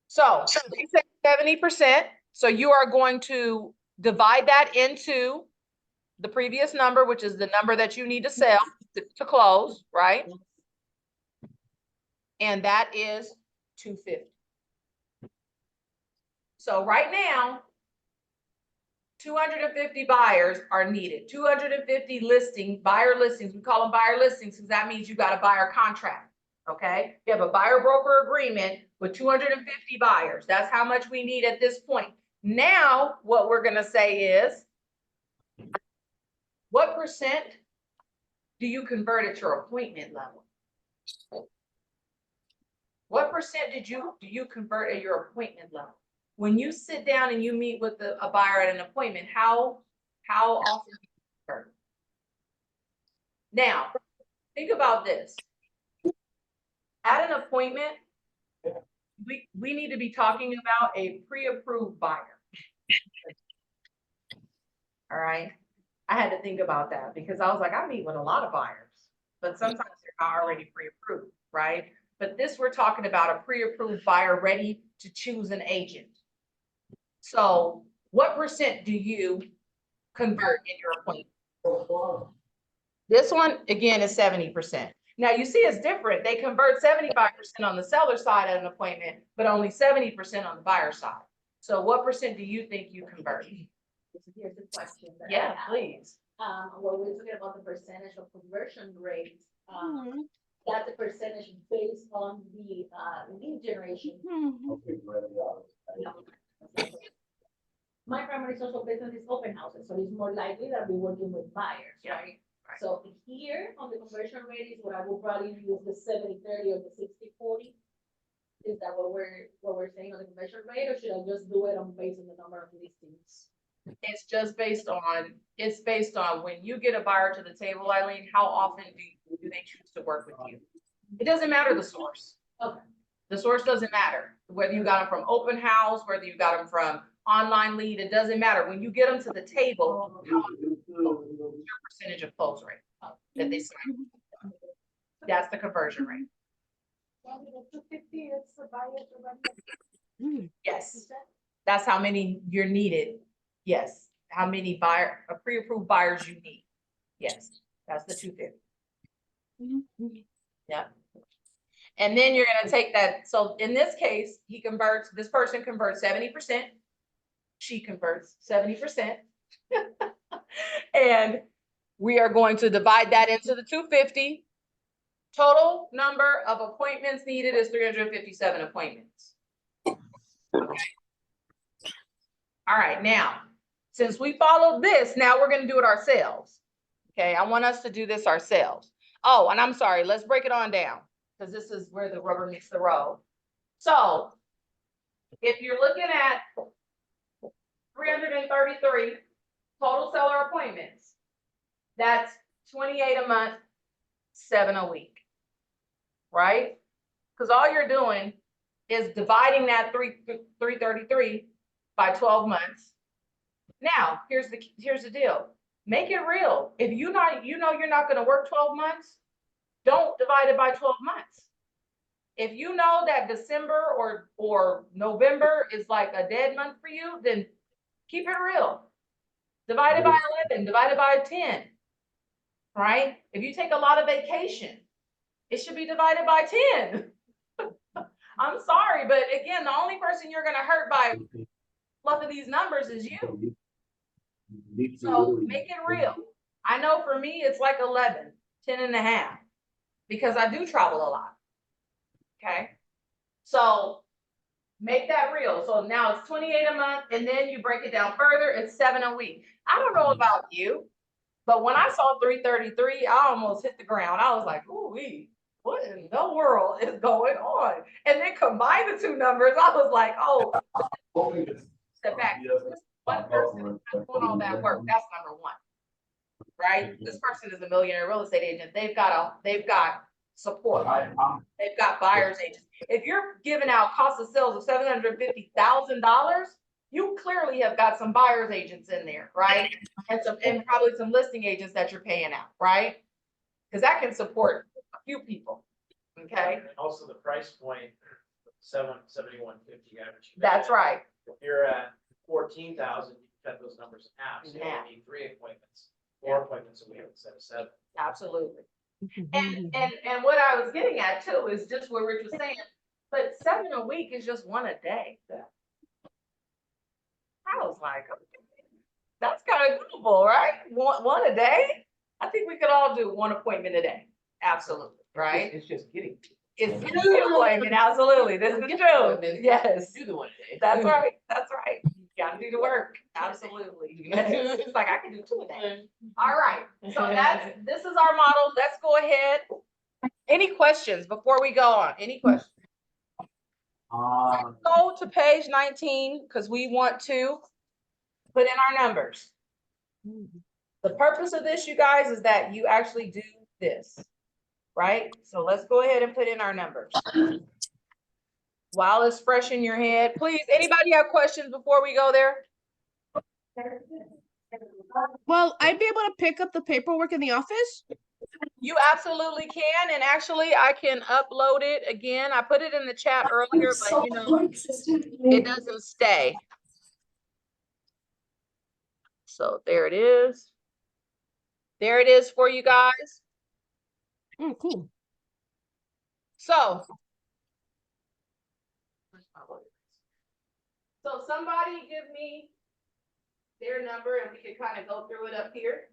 So we say 70%, so you are going to divide that into the previous number, which is the number that you need to sell to close, right? And that is 250. So right now, 250 buyers are needed. 250 buyer listings. We call them buyer listings because that means you got a buyer contract. Okay. You have a buyer broker agreement with 250 buyers. That's how much we need at this point. Now, what we're going to say is, what percent do you convert at your appointment level? What percent do you convert at your appointment level? When you sit down and you meet with a buyer at an appointment, how often do you convert? Now, think about this. At an appointment, we need to be talking about a pre-approved buyer. All right. I had to think about that because I was like, I meet with a lot of buyers, but sometimes they're not already pre-approved, right? But this, we're talking about a pre-approved buyer ready to choose an agent. So what percent do you convert in your appointment? This one, again, is 70%. Now you see it's different. They convert 75% on the seller side at an appointment, but only 70% on the buyer side. So what percent do you think you convert? Here's the question. that I Yeah, have. please. When we're talking about the percentage of conversion rate, that's the percentage based on the lead generation. My primary social business is open houses, so it's more likely that we're working with buyers, Yeah. right? So here on the conversion rate is what I will probably use the 70-30 or the 60-40. Is that what we're saying on the conversion rate, or should I just do it based on the number of listings? It's just based on when you get a buyer to the table, Eileen, how often do they choose to work with you? It doesn't matter the source. Okay. The source doesn't matter. Whether you got them from open house, whether you got them from online lead, it doesn't matter. When you get them to the table, your percentage of close rate that they sign. That's the conversion rate. Yes. That's how many you're needed. Yes. How many pre-approved buyers you need. Yes. That's the 250. Yeah. And then you're going to take that. So in this case, this person converts 70%. She converts 70%. And we are going to divide that into the 250. Total number of appointments needed is 357 appointments. Okay. All right, now, since we followed this, now we're going to do it ourselves. Okay, I want us to do this ourselves. Oh, and I'm sorry, let's break it on down because this is where the rubber meets the road. So if you're looking at 333 total seller appointments, that's 28 a month, 7 a week, right? Because all you're doing is dividing that 333 by 12 months. Now, here's the deal. Make it real. If you know you're not going to work 12 months, don't divide it by 12 months. If you know that December or November is like a dead month for you, then keep it real. Divide it by 11, divide it by 10. Right? If you take a lot of vacation, it should be divided by 10. I'm sorry, but again, the only person you're gonna hurt by fluffing these numbers is you. So make it real. I know for me, it's like 11, 10 and a half, because I do travel a lot. Okay? So make that real. So now it's 28 a month, and then you break it down further, it's 7 a week. I don't know about you, but when I saw 333, I almost hit the ground. I was like, ooh, what in the world is going on? And then combine the two numbers, I was like, oh, step back. One person is doing all that work. That's number one. Right? This person is a millionaire real estate agent. They've got support. They've got buyer's agents. If you're giving out cost of sales of $750,000, you clearly have got some buyer's agents in there, right? And probably some listing agents that you're paying out, right? Because that can support a few people. Okay, And also the price point, 7150 average. that's right. If you're at 14,000, you cut those numbers in half. So you Yeah. only need 3 appointments, 4 appointments a week instead of 7. Absolutely. And what I was getting at too is just what Rich was saying, but 7 a week is just 1 a day. I was like, okay, that's kind of doable, right? One a day? I think we could all do 1 appointment a day. Absolutely, right? It's just getting. It's an appointment, absolutely. This is true. Yes, Do the one day. that's right. That's right. You gotta do the work. Absolutely. It's like I can do 2 a day. All right. So this is our model. Let's go ahead. Any questions before we go on? Any questions? Go to page 19 because we want to put in our numbers. The purpose of this, you guys, is that you actually do this, right? So let's go ahead and put in our numbers. While it's fresh in your head, please, anybody have questions before we go there? Well, I'd be able to pick up the paperwork in the office. You absolutely can, and actually I can upload it again. I put it in the chat earlier, but you know, it doesn't stay. So there it is. There it is for you guys. Cool. So somebody give me their number and we can kind of go through it up here.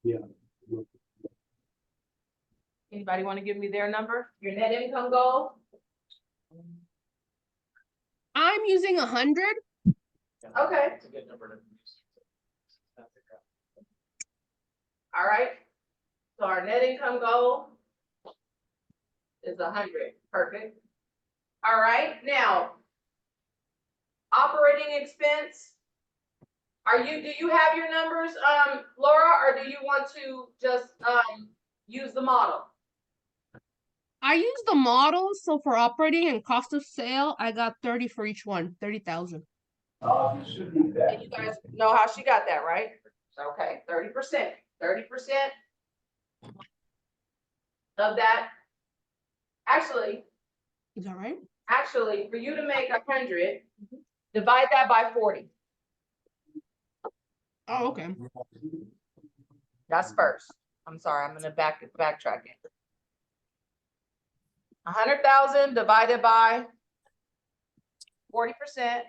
Yeah. Anybody want to give me their number? Your net income goal? I'm using 100. Okay. It's a good number to use. All right. So our net income goal is 100. Perfect. All right. Now, operating expense. Do you have your numbers, Laura, or do you want to just use the model? I use the model, so for operating and cost of sale, I got 30 for each one, 30,000. And you guys know how she got that, right? Okay, 30%. 30% of that. Actually, Is that right? for you to make 100, divide that by 40. Oh, okay. That's first. I'm sorry, I'm gonna backtrack it. 100,000 divided by 40%.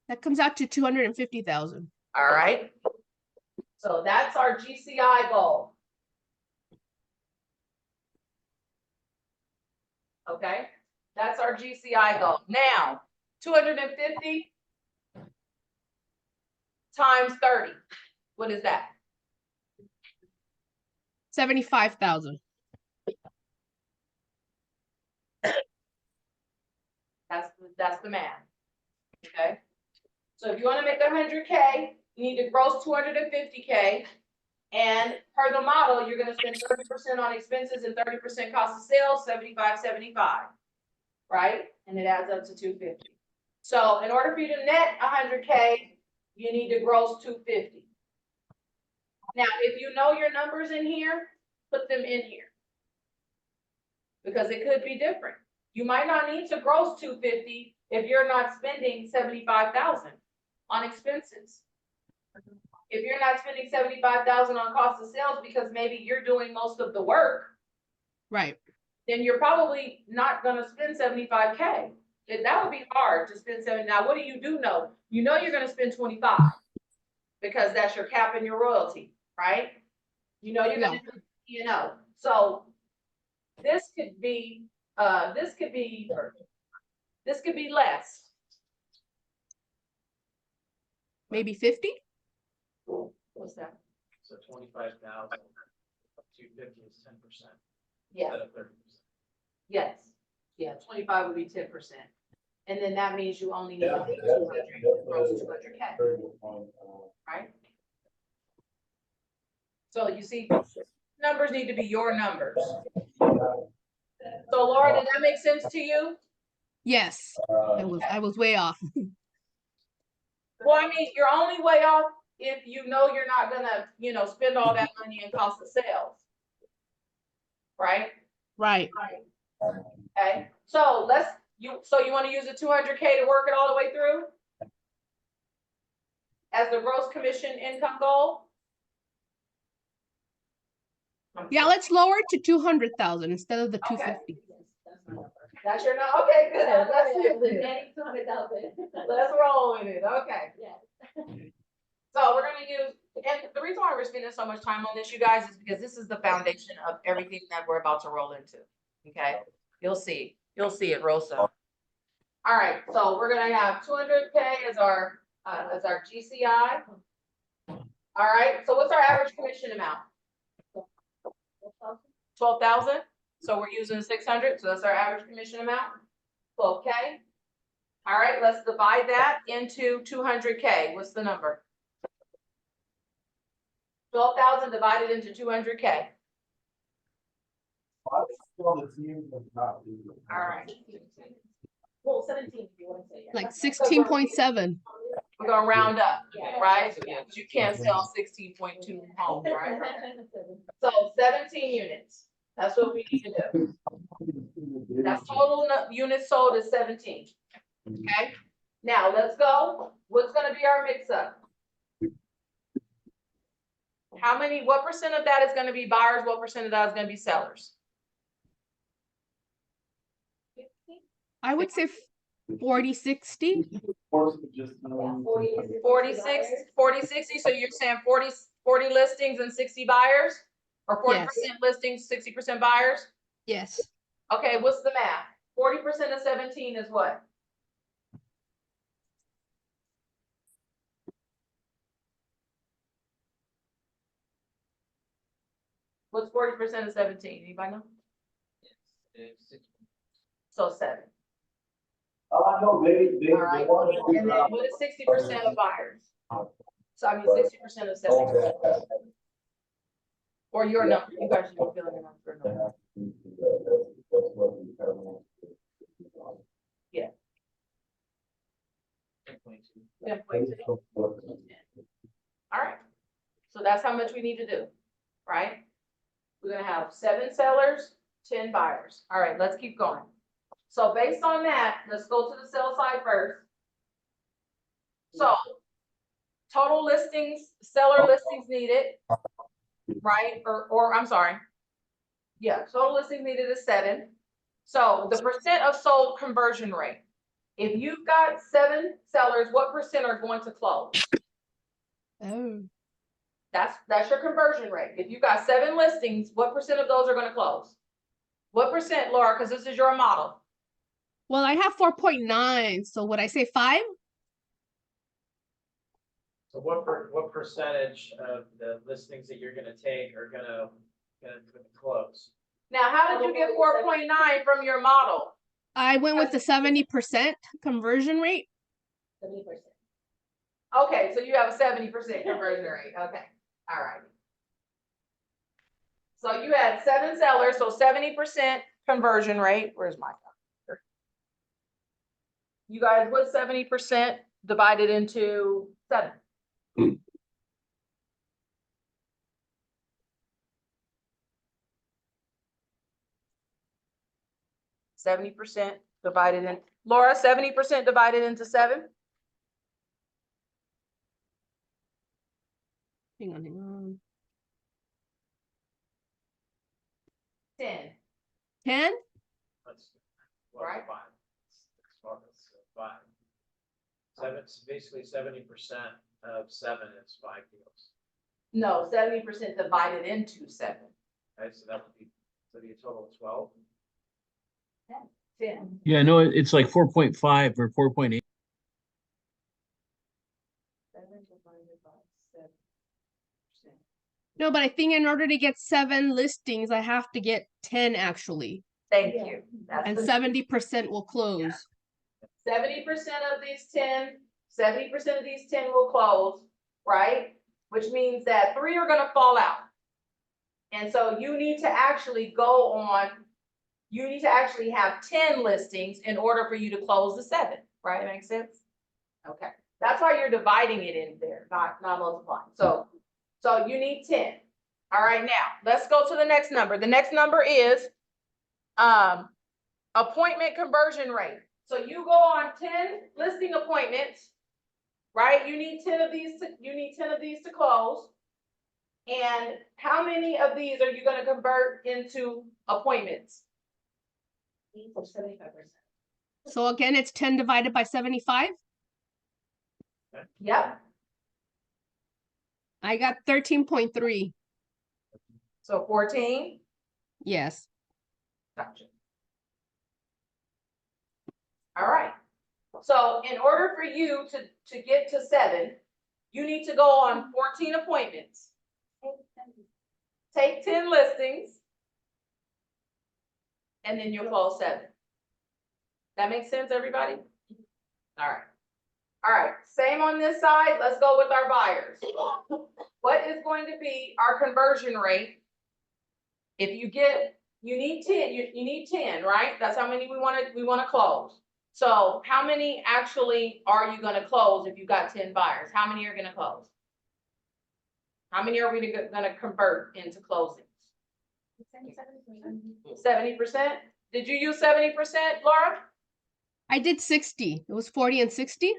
That comes out to 250,000. All right. So that's our GCI goal. Okay, that's our GCI goal. Now, 250 times 30. What is that? 75,000. That's the math. Okay. So if you want to make 100K, you need to gross 250K. And per the model, you're going to spend 30% on expenses and 30% cost of sales, 75. Right? And it adds up to 250. So in order for you to net 100K, you need to gross 250. Now, if you know your numbers in here, put them in here. because it could be different. You might not need to gross 250 if you're not spending 75,000 on expenses. If you're not spending 75,000 on cost of sales because maybe you're doing most of the work, Right. then you're probably not gonna spend 75K. That would be hard to spend 70. Now, what do you know? You know you're gonna spend 25 because that's your cap and your royalty, right? You know you're gonna, so this could be less. Maybe 50? What's that? So 25,000, 250 is 10%. Yeah. Instead of 30%. Yes, yeah, 25 would be 10%. And then that means you only need to pay 200, gross 200K, right? So you see, numbers need to be your numbers. So Laura, did that make sense to you? Yes. I was way off. Well, I mean, you're only way off if you know you're not gonna, spend all that money in cost of sales. Right? Right. Okay, so you wanna use the 200K to work it all the way through? As the gross commission income goal? Yeah, let's lower it to 200,000 instead of the Okay. 250. That's your, okay, good, Yeah, that's it. Getting 200,000. Let's roll with it, okay. Yeah. So we're gonna use, and the reason why we're spending so much time on this, you guys, is because this is the foundation of everything that we're about to roll into, okay? You'll see it real soon. All right, so we're gonna have 200K as our GCI. All right, so what's our average commission amount? 12,000, so we're using 600, so that's our average commission amount, 12K. All right, let's divide that into 200K, what's the number? 12,000 divided into 200K. All right, Well, 17 if you want to say. Like 16.7. we're gonna round up, Yeah. right? Because you can't sell 16.2 homes, right? So 17 units, that's what we need to do. That's total units sold is 17, okay? Now, let's go, what's gonna be our mix up? What percent of that is gonna be buyers, what percent of that is gonna be sellers? I would say 40-60. 40-60, so you're saying 40 listings and 60 buyers? Or 40% listings, 60% buyers? Yes. Okay, what's the math? 40% of 17 is what? What's 40% of 17? Anybody know? It's 6. So 7. I know, they All right. And then what is 60% of buyers? So I mean 60% of 70. Or your number, you guys should be feeling your number. Yeah. 10.2. All right, so that's how much we need to do, right? We're gonna have 7 sellers, 10 buyers. All right, let's keep going. So based on that, let's go to the sell side first. So total listings, seller listings needed, right? Or I'm sorry. Yeah, total listings needed is 7. So the percent of sold conversion rate. If you've got 7 sellers, what percent are going to close? Oh. That's your conversion rate. If you've got 7 listings, what percent of those are going to close? What percent, Laura? Because this is your model. Well, I have 4.9, so would I say 5? So what percentage of the listings that you're gonna take are gonna close? Now, how did you get 4.9 from your model? I went with the 70% conversion rate. 70%. Okay, so you have a 70% conversion rate. Okay, all right. So you had 7 sellers, so 70% conversion rate. Where's my calculator? You guys, what's 70% divided into 7? 70% divided in, Laura, 70% divided into 7? Hang on. 10. 10? That's well, Right. five. It's five. Seven, it's basically 70% of 7 is 5 kilos. No, 70% divided into 7. Right, so that would be a total of 12. 10. Yeah, no, it's like 4.5 or 4.8. 7 divided by 7%. No, but I think in order to get 7 listings, I have to get 10 actually. Thank you. That's And the 70% will close. 70% of these 10, 70% of these 10 will close, right? Which means that 3 are gonna fall out. And so you need to actually go on, you need to actually have 10 listings in order for you to close the 7, right? Makes sense? Okay, that's why you're dividing it in there, not multiplying. So you need 10. All right, now, let's go to the next number. The next number is appointment conversion rate. So you go on 10 listing appointments, right? You need 10 of these to close. And how many of these are you gonna convert into appointments? 75%. So again, it's 10 divided by 75. Yep, I got 13.3. so 14. Yes. Gotcha. All right. So in order for you to get to 7, you need to go on 14 appointments. Take 10 listings. And then you'll close 7. That makes sense, everybody? All right. All right, same on this side. Let's go with our buyers. What is going to be our conversion rate? If you need 10, you need 10, right? That's how many we want to close. So how many actually are you gonna close if you got 10 buyers? How many are gonna close? How many are we gonna convert into closings? 70%? Did you use 70%, Laura? I did 60. It was 40 and 60.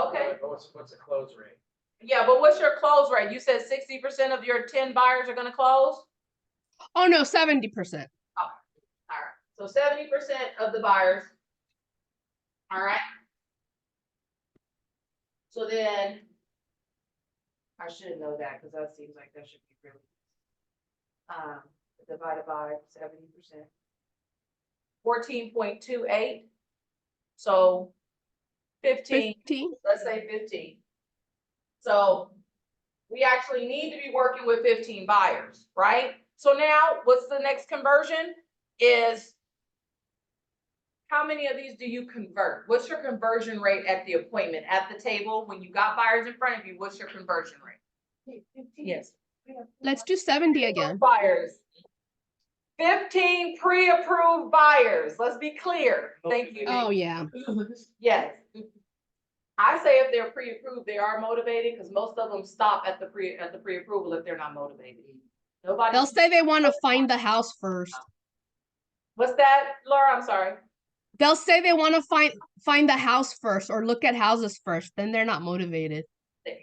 Okay, What's the close rate? yeah, but what's your close rate? You said 60% of your 10 buyers are gonna close? Oh no, 70%. All right, so 70% of the buyers. All right. So then, I should know that, because that seems like that should be really. Divided by 70%. 14.28. So 15, 15. let's say 15. So we actually need to be working with 15 buyers, right? So now what's the next conversion is how many of these do you convert? What's your conversion rate at the appointment, at the table? When you got buyers in front of you, what's your conversion rate? Yes. Let's do 70 again. Buyers. 15 pre-approved buyers. Let's be clear. Thank you. Oh yeah. Yes. I say if they're pre-approved, they are motivated, because most of them stop at the pre-approval if they're not motivated. Nobody. They'll say they want to find the house first. What's that, Laura? I'm sorry. They'll say they want to find the house first or look at houses first. Then they're not motivated. Thank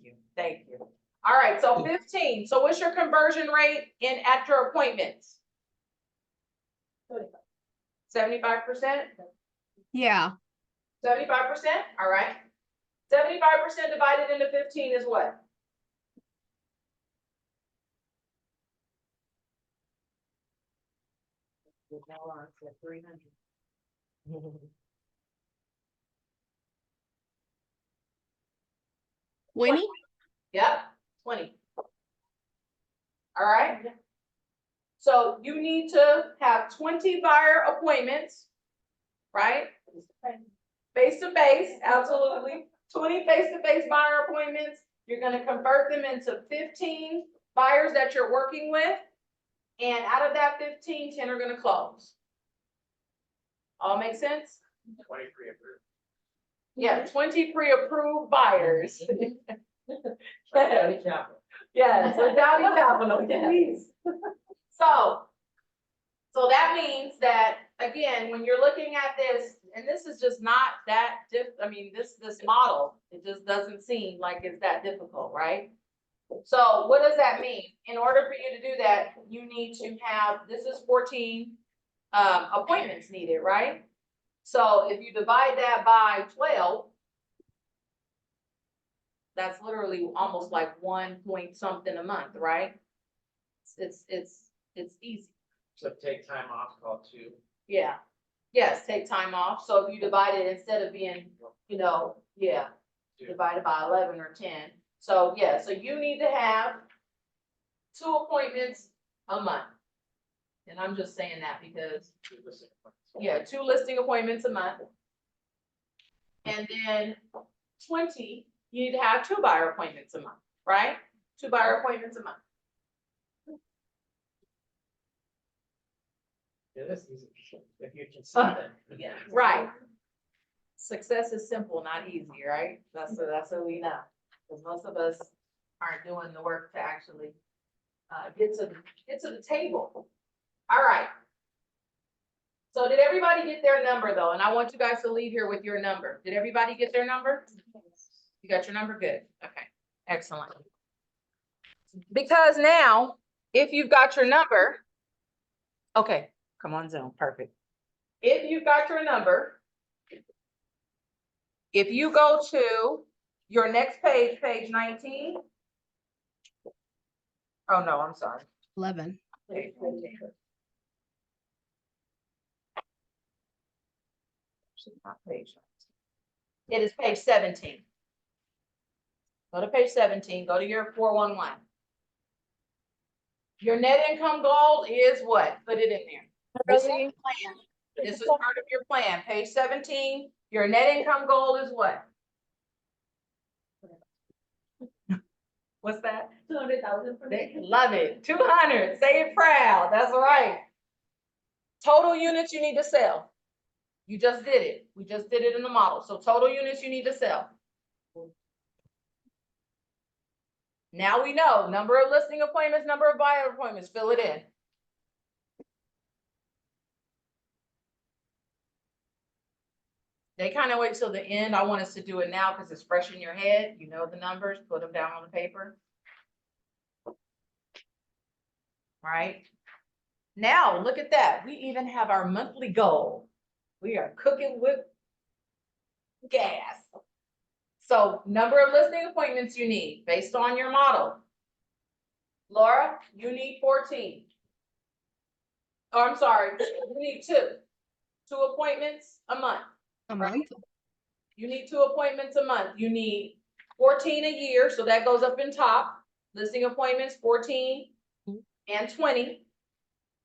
you. Thank you. All right, so 15. So what's your conversion rate at your appointments? 75%? Yeah. 75%? All right. 75% divided into 15 is what? Now on to 300. Winnie? Yep, 20. All right. So you need to have 20 buyer appointments, right? Face to face, absolutely. 20 face-to-face buyer appointments. You're gonna convert them into 15 buyers that you're working with. And out of that 15, 10 are gonna close. All make sense? 20 pre-approved. Yeah, 20 pre-approved buyers. County capital. Yes, so Downey Capital, yes. So that means that again, when you're looking at this, and this is just not that this model, it just doesn't seem like it's that difficult, right? So what does that mean? In order for you to do that, you need to have, this is 14 appointments needed, right? So if you divide that by 12, that's literally almost like 1 point something a month, right? It's easy. So take time off, call 2. Yeah. Yes, take time off. So if you divide it, instead of being, divided by 11 or 10. So yeah, so you need to have 2 appointments a month. And I'm just saying that because, 2 listing appointments. yeah, 2 listing appointments a month. And then 20, you need to have 2 buyer appointments a month, right? 2 buyer appointments a month. It is easy, if you're consistent. Yeah, right. Success is simple, not easy, right? That's what we know. Because most of us aren't doing the work to actually get to the table. All right. So did everybody get their number though? And I want you guys to leave here with your number. Did everybody get their number? You got your number? Good. Okay. Excellent. Because now, if you've got your number, okay, come on Zoom. Perfect. If you've got your number, if you go to your next page, page 19. Oh, no, I'm sorry. 11. Page 19. Not page 19. It is page 17. Go to page 17, go to your 411. Your net income goal is what? Put it in there. This is part of your plan. Page 17, your net income goal is what? What's that? 200,000 for me. Love it. 200. Say it proud. That's right. Total units you need to sell. You just did it. We just did it in the model. So total units you need to sell. Now we know number of listing appointments, number of buyer appointments. Fill it in. They kind of wait till the end. I want us to do it now because it's fresh in your head. You know the numbers, put them down on the paper. Right? Now, look at that. We even have our monthly goal. We are cooking with gas. So number of listing appointments you need based on your model. Laura, you need 14. Oh, I'm sorry, you need 2. 2 appointments a month. A Right. month? You need 2 appointments a month. You need 14 a year, so that goes up in top. Listing appointments, 14 and 20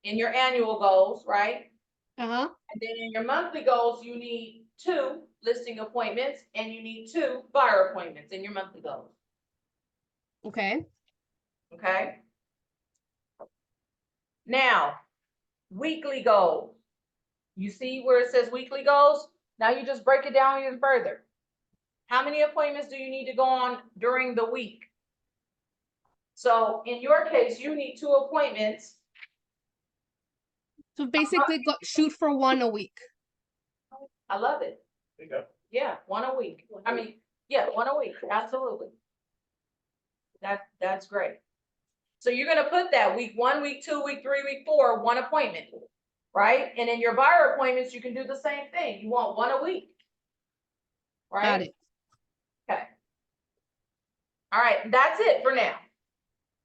in your annual goals, right? Uh-huh. And then in your monthly goals, you need 2 listing appointments and you need 2 buyer appointments in your monthly goals. Okay. Okay? Now, weekly goals. You see where it says weekly goals? Now you just break it down even further. How many appointments do you need to go on during the week? So in your case, you need 2 appointments. So basically shoot for 1 a week. I love it. There you go. Yeah, 1 a week. I mean, yeah, 1 a week, absolutely. That's great. So you're gonna put that week 1, week 2, week 3, week 4, 1 appointment, right? And in your buyer appointments, you can do the same thing. You want 1 a week. Right? Got it. Okay. All right, that's it for now.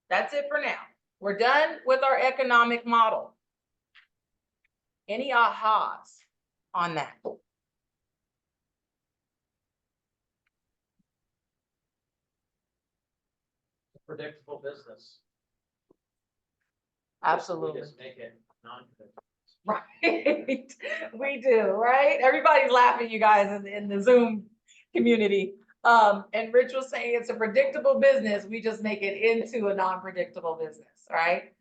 That's it for now. We're done with our economic model. Any ahas on that? Predictable business. Absolutely. We just make it non-predictable. Right, we do, right? Everybody's laughing, you guys, in the Zoom community. And Rich was saying it's a predictable business. We just make it into a non-predictable business, right?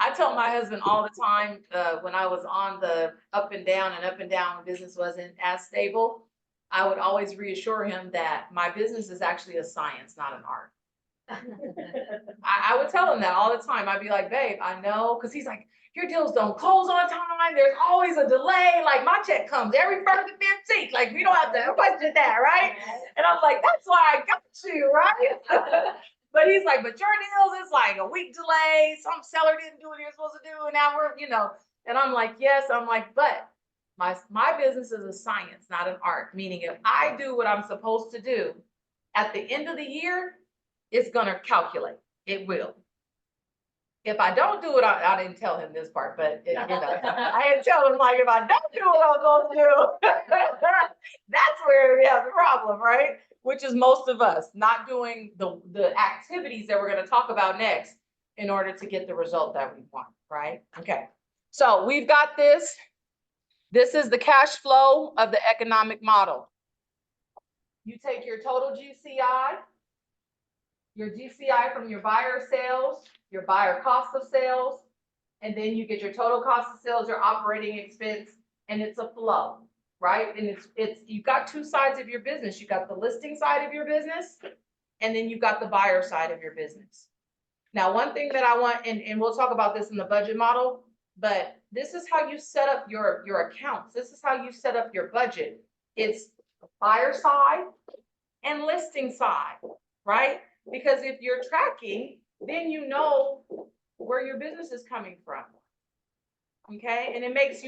I tell my husband all the time, when I was on the up and down when business wasn't as stable, I would always reassure him that my business is actually a science, not an art. I would tell him that all the time. I'd be like, babe, I know, because he's like, your deals don't close on time. There's always a delay. Like my check comes every first and 15th. Like we don't have to question that, right? And I'm like, that's why I got you, right? But he's like, but your deals is like a week delay. Some seller didn't do what he was supposed to do, and now we're, And I'm like, yes. I'm like, but my business is a science, not an art. Meaning, if I do what I'm supposed to do, at the end of the year, it's gonna calculate. It will. If I don't do it, I didn't tell him this part, but I didn't tell him like if I don't do what I'm supposed to do, that's where we have the problem, right? Which is most of us not doing the activities that we're going to talk about next in order to get the result that we want, right? Okay, so we've got this. This is the cash flow of the economic model. You take your total GCI, from your buyer sales, your buyer cost of sales, and then you get your total cost of sales, your operating expense, and it's a flow, right? And you've got two sides of your business. You got the listing side of your business, and then you've got the buyer side of your business. Now, one thing that I want, and we'll talk about this in the budget model, but this is how you set up your accounts. This is how you set up your budget. It's buyer side and listing side, right? Because if you're tracking, then you know where your business is coming from. Okay, and it makes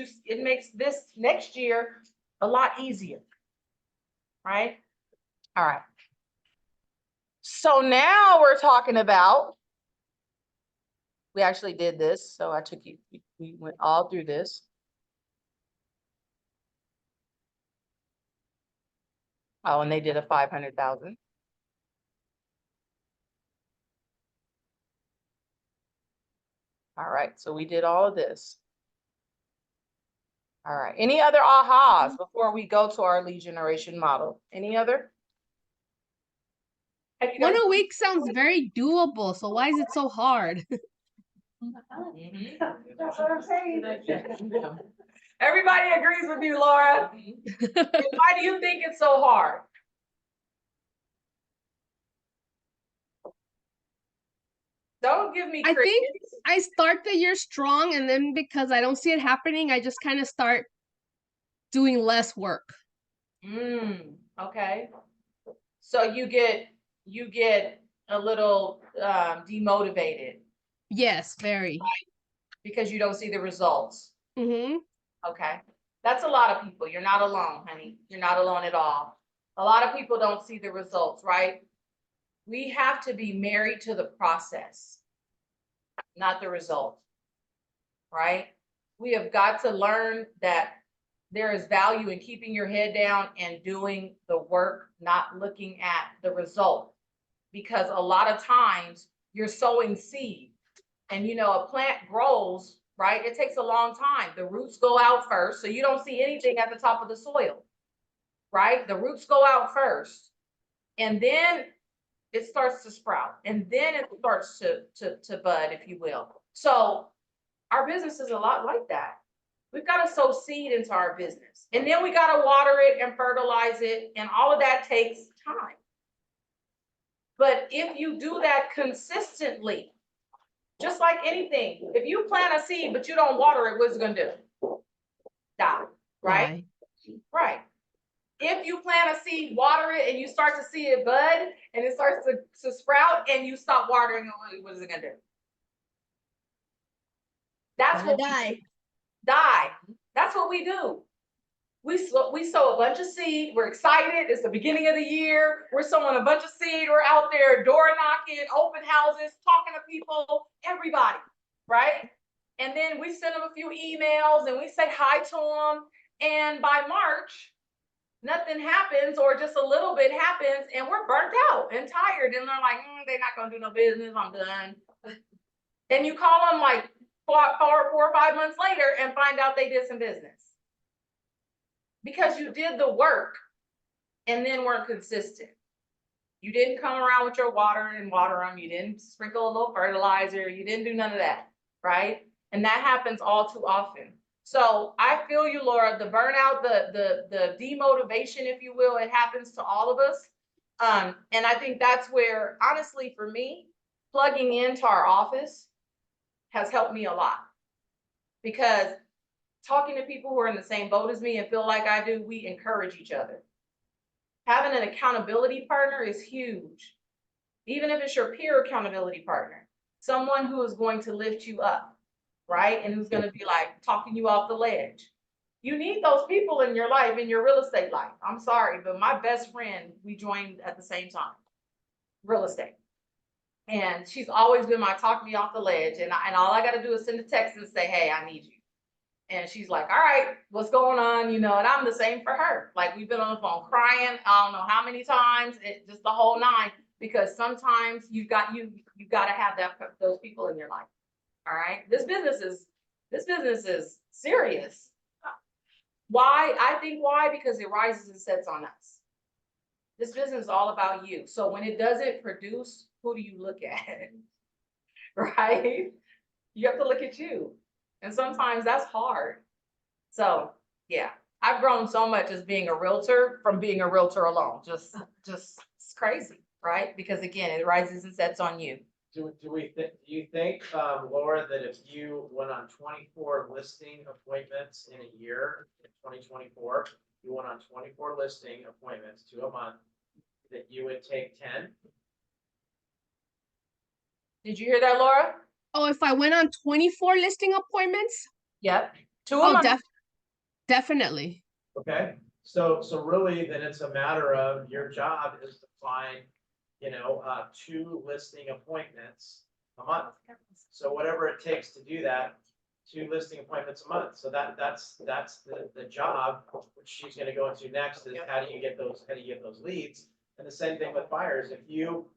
this next year a lot easier, right? All right. So now we're talking about, we actually did this, so I took you, we went all through this. Oh, and they did a 500,000. All right, so we did all of this. All right, any other ahas before we go to our lead generation model? Any other? One a week sounds very doable, so why is it so hard? That's what I'm saying. Everybody agrees with you, Laura. Why do you think it's so hard? Don't give me I crickets. think I start the year strong, and then because I don't see it happening, I just kind of start doing less work. Okay. So you get a little demotivated. Yes, very. Because you don't see the results. Mm-hmm. Okay. That's a lot of people. You're not alone, honey. You're not alone at all. A lot of people don't see the results, right? We have to be married to the process, not the result, right? We have got to learn that there is value in keeping your head down and doing the work, not looking at the result. Because a lot of times you're sowing seed, and a plant grows, right? It takes a long time. The roots go out first, so you don't see anything at the top of the soil, right? The roots go out first, and then it starts to sprout, and then it starts to bud, if you will. So our business is a lot like that. We've got to sow seed into our business, and then we got to water it and fertilize it, and all of that takes time. But if you do that consistently, just like anything, if you plant a seed but you don't water it, what's it gonna do? Die, right? Right. If you plant a seed, water it, and you start to see it bud, and it starts to sprout, and you stop watering it, what is it gonna do? That's what we die. That's what we do. We sow a bunch of seed. We're excited. It's the beginning of the year. We're sowing a bunch of seed. We're out there door knocking, open houses, talking to people, everybody, right? And then we send them a few emails and we say hi to them. And by March, nothing happens, or just a little bit happens, and we're burnt out and tired. And they're like, they're not gonna do no business. I'm done. And you call them like 4 or 5 months later and find out they did some business. Because you did the work and then weren't consistent. You didn't come around with your water and water them. You didn't sprinkle a little fertilizer. You didn't do none of that, right? And that happens all too often. So I feel you, Laura, the burnout, the demotivation, if you will, it happens to all of us. And I think that's where, honestly, for me, plugging into our office has helped me a lot. Because talking to people who are in the same boat as me and feel like I do, we encourage each other. Having an accountability partner is huge. Even if it's your peer accountability partner, someone who is going to lift you up, right? And who's going to be like talking you off the ledge. You need those people in your life, in your real estate life. I'm sorry, but my best friend, we joined at the same time, real estate. And she's always been my talk me off the ledge. And all I got to do is send a text and say, hey, I need you. And she's like, all right, what's going on? You know, and I'm the same for her. Like, we've been on the phone crying, I don't know how many times, just the whole nine, because sometimes you got to have those people in your life. All right. This business is serious. Why? I think why? Because it rises and sets on us. This business is all about you. So when it doesn't produce, who do you look at? Right? You have to look at you. And sometimes that's hard. So yeah, I've grown so much as being a realtor from being a realtor alone. Just it's crazy, right? Because again, it rises and sets on you. Do you think, Laura, that if you went on 24 listing appointments in a year, in 2024, you went on 24 listing appointments, 2 a month, that you would take 10? Did you hear that, Laura? Oh, if I went on 24 listing appointments? Yep. 2 a Oh, month. definitely. Okay, so really then it's a matter of your job is to find, 2 listing appointments a month. So whatever it takes to do that, 2 listing appointments a month. So that's the job, which she's gonna go into next is how do you get those leads? And the same thing with buyers. If you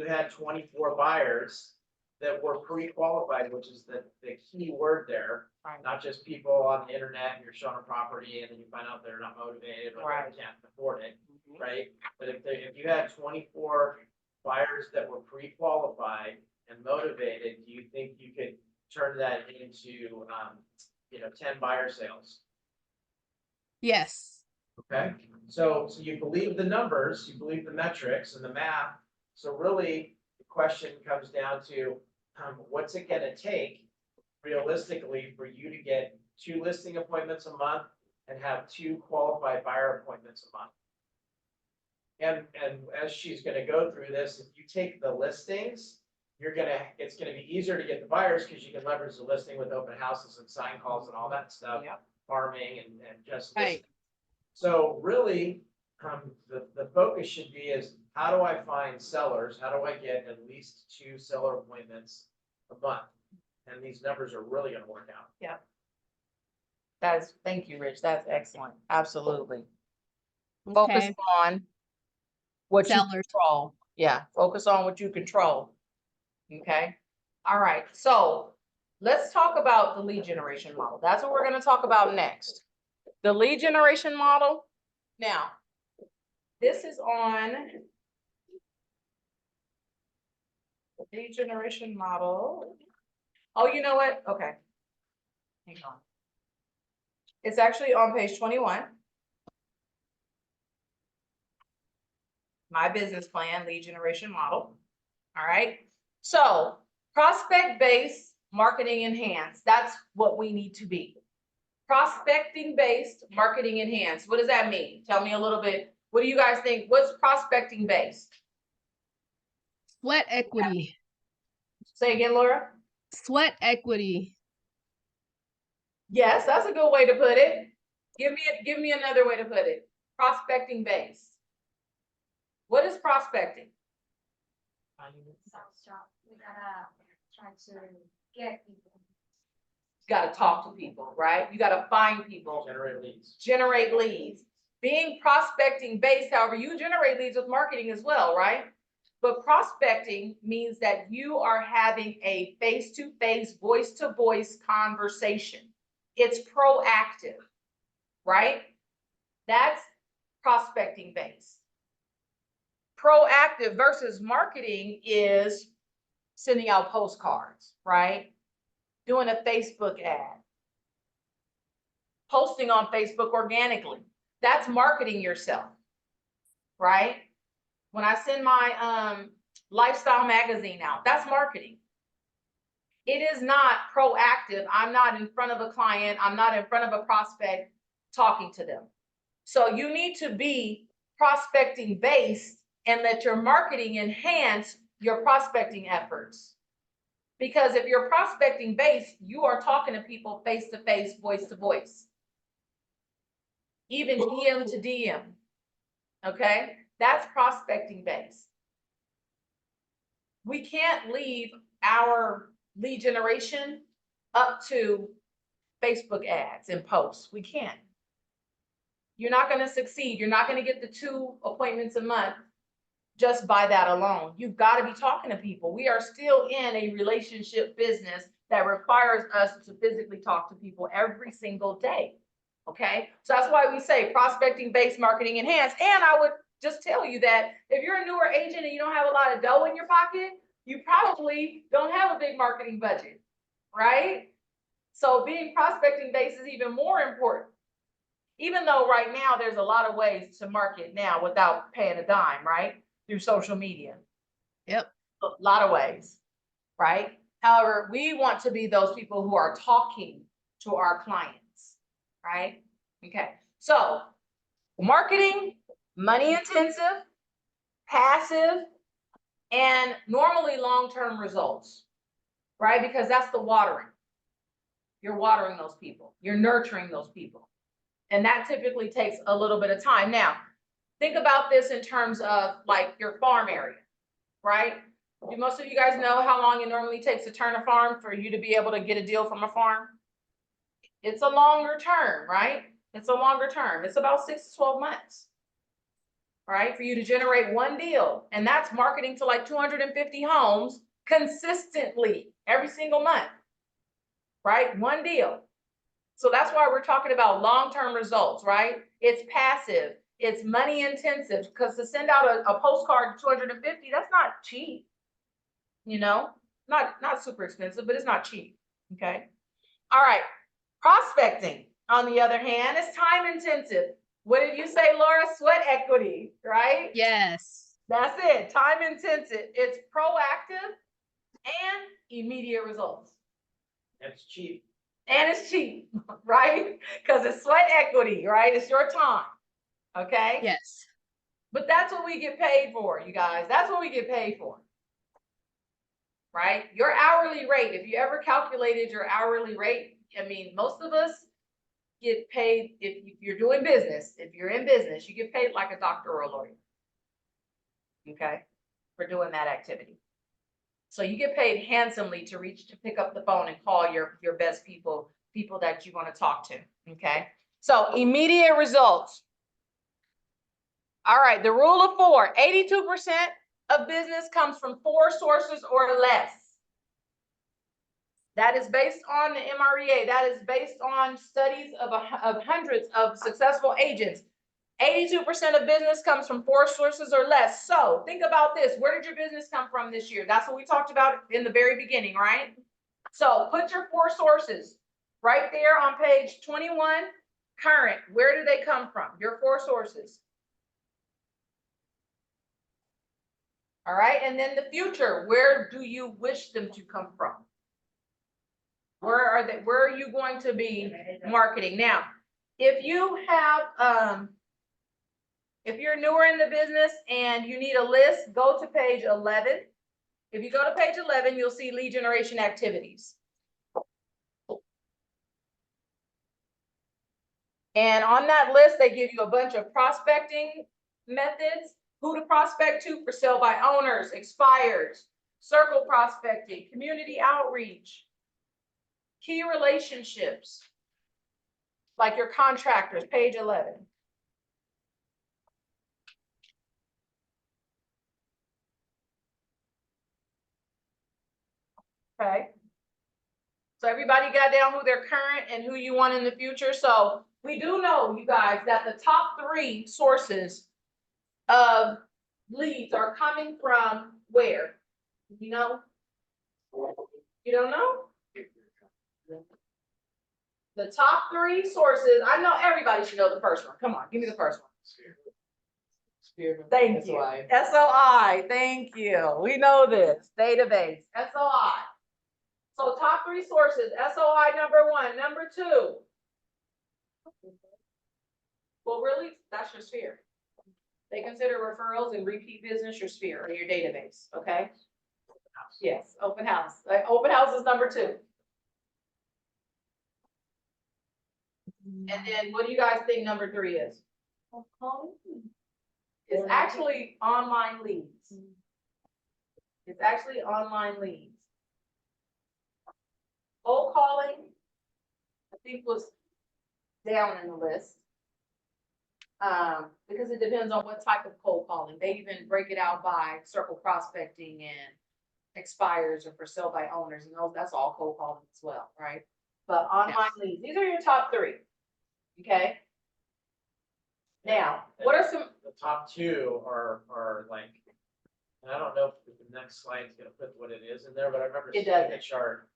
had 24 buyers that were pre-qualified, which is the key word there, Right. not just people on the internet, and you're showing a property and then you find out they're not motivated or Right. they can't afford it, right? But if you had 24 buyers that were pre-qualified and motivated, do you think you could turn that into, 10 buyer sales? Yes. Okay, so you believe the numbers, you believe the metrics and the math. So really, the question comes down to, what's it gonna take realistically for you to get 2 listing appointments a month and have 2 qualified buyer appointments a month? And as she's gonna go through this, if you take the listings, it's gonna be easier to get the buyers because you can leverage the listing with open houses and sign calls and all that stuff, Yep. farming and just. Right. So really, the focus should be is how do I find sellers? How do I get at least 2 seller appointments a month? And these numbers are really gonna work out. Thank you, Rich. That's excellent. Absolutely. Focus Okay. on what you Sellers. control. Yeah, focus on what you control. Okay. All right. So let's talk about the lead generation model. That's what we're going to talk about next. The lead generation model. Now, this is on the lead generation model. Oh, you know what? Okay. Hang on. It's actually on page 21. My business plan, lead generation model. All right. So prospect-based marketing enhanced. That's what we need to be. Prospecting-based marketing enhanced. What does that mean? Tell me a little bit. What do you guys think? What's prospecting-based? Sweat equity. Say again, Laura. Sweat equity. Yes, that's a good way to put it. Give me another way to put it. Prospecting-based. What is prospecting? Sales job. We gotta try to get people. You gotta talk to people, right? You gotta find people. Generate leads. Being prospecting based, however, you generate leads with marketing as well, right? But prospecting means that you are having a face-to-face, voice-to-voice conversation. It's proactive, right? That's prospecting based. Proactive versus marketing is sending out postcards, right? Doing a Facebook ad, posting on Facebook organically. That's marketing yourself, right? When I send my lifestyle magazine out, that's marketing. It is not proactive. I'm not in front of a client. I'm not in front of a prospect talking to them. So you need to be prospecting based and let your marketing enhance your prospecting efforts. Because if you're prospecting based, you are talking to people face to face, voice to voice, even DM to DM. Okay, that's prospecting based. We can't leave our lead generation up to Facebook ads and posts. We can't. You're not going to succeed. You're not going to get the 2 appointments a month just by that alone. You've got to be talking to people. We are still in a relationship business that requires us to physically talk to people every single day. Okay, so that's why we say prospecting based, marketing enhanced. And I would just tell you that if you're a newer agent and you don't have a lot of dough in your pocket, you probably don't have a big marketing budget, right? So being prospecting based is even more important. Even though right now there's a lot of ways to market now without paying a dime, right? Through social media. Yep. A lot of ways, right? However, we want to be those people who are talking to our clients, right? Okay, so marketing, money intensive, passive, and normally long-term results, right? Because that's the watering. You're watering those people. You're nurturing those people. And that typically takes a little bit of time. Now, think about this in terms of like your farm area, right? Do most of you guys know how long it normally takes to turn a farm for you to be able to get a deal from a farm? It's a longer term, right? It's a longer term. It's about 6 to 12 months, right? For you to generate one deal. And that's marketing to like 250 homes consistently every single month, right? One deal. So that's why we're talking about long-term results, right? It's passive, it's money intensive, because to send out a postcard to 250, that's not cheap, you know, not super expensive, but it's not cheap. Okay. All right. Prospecting, on the other hand, is time intensive. What did you say, Laura? Sweat equity, right? Yes. That's it. Time intensive. It's proactive and immediate results. It's cheap. And it's cheap, right? Because it's sweat equity, right? It's your time. Okay. Yes. But that's what we get paid for, you guys. That's what we get paid for. Right? Your hourly rate, if you ever calculated your hourly rate, I mean, most of us get paid if you're doing business, if you're in business, you get paid like a doctor or a lawyer. Okay, for doing that activity. So you get paid handsomely to pick up the phone and call your best people that you want to talk to. Okay, so immediate results. All right, the rule of 4, 82% of business comes from 4 sources or less. That is based on the MREA. That is based on studies of hundreds of successful agents. 82% of business comes from 4 sources or less. So think about this. Where did your business come from this year? That's what we talked about in the very beginning, right? So put your 4 sources right there on page 21, current. Where do they come from? Your 4 sources. All right, and then the future, where do you wish them to come from? Where are they? Where are you going to be marketing? Now, if you have, if you're newer in the business and you need a list, go to page 11. If you go to page 11, you'll see lead generation activities. And on that list, they give you a bunch of prospecting methods, who to prospect to for sale by owners, expires, circle prospecting, community outreach, key relationships, like your contractors, page 11. Okay. So everybody got down who they're current and who you want in the future. So we do know, you guys, that the top 3 sources of leads are coming from where? You know? You don't know? The top 3 sources, I know everybody should know the first one. Come on, give me the first one. Thank you. SOI, thank you. We know this. Database, SOI. So top three sources, SOI number one, number two. Well, really, that's your sphere. They consider referrals and repeat business your sphere or your database, okay? Yes, open house. Open house is number two. And then what do you guys think number three is? It's actually online leads. It's actually online leads. Cold calling, I think was down in the list. Because it depends on what type of cold calling. They even break it out by circle prospecting and expires or for sale by owners, and those, that's all cold calling as well, right? But online leads, these are your top three. Okay? Now, what are some, The top two are like, and I don't know if the next slide's gonna put what it is in there, but I remember It seeing the doesn't. chart.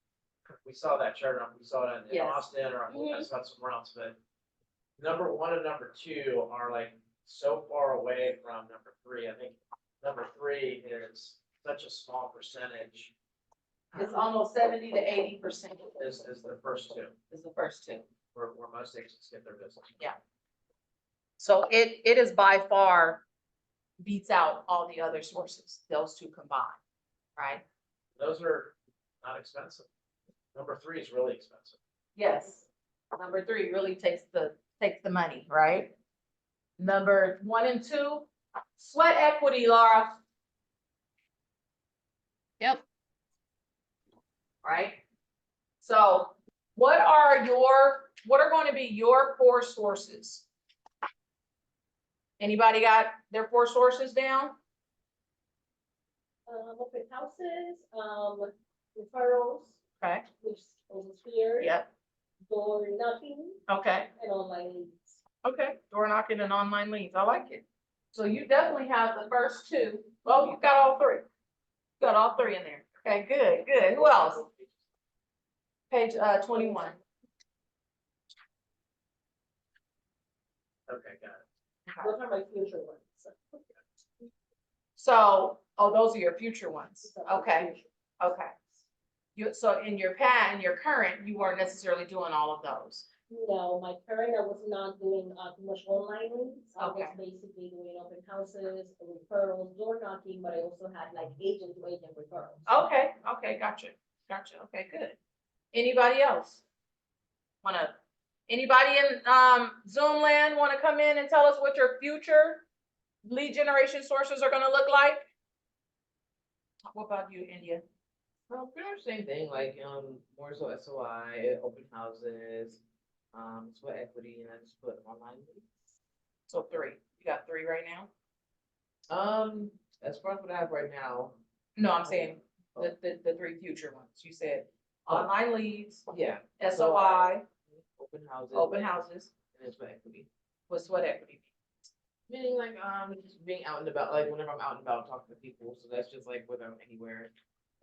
We saw that chart, we saw it in Yes. Austin, or Mhm. I saw it somewhere else, but number one and number two are like so far away from number three. I think number three is such a small percentage. it's almost 70 to 80% Is the first two, is the first two. where most agents get their business. Yeah. So it is by far beats out all the other sources, those two combined, right? Those are not expensive. Number three is really expensive. Yes. Number three really takes the money, right? Number one and two, sweat equity, Laura. Yep. Right? So what are going to be your four sources? Anybody got their four sources down? Open houses, referrals, Okay, which is here. yep, Door knocking okay, and online leads. okay. Door knocking and online leads, I like it. So you definitely have the first two. Well, you've got all three. Got all three in there. Okay, good, good. Who else? Page 21. Okay, got it. Those are my future ones. So, oh, those are your future ones. Those are my Okay, future. okay. So in your current, you weren't necessarily doing all of those. No, my current, I was not doing too much online leads. I was Okay. basically doing open houses, referrals, door knocking, but I also had like agent to agent referrals. Okay, okay, gotcha, okay, good. Anybody else? Anybody in, Zoom land wanna come in and tell us what your future lead generation sources are gonna look like? What about you, India? Well, pretty much same thing, like, more so SOI, open houses, sweat equity, and I just put online leads. So three, you got three right now? As far as what I have right now, No, I'm saying the three future ones. You said online leads, yeah. SOI, Open houses. open houses, And then sweat equity. with sweat equity. Meaning like, just being out and about, like whenever I'm out and about talking to people, so that's just like whether I'm anywhere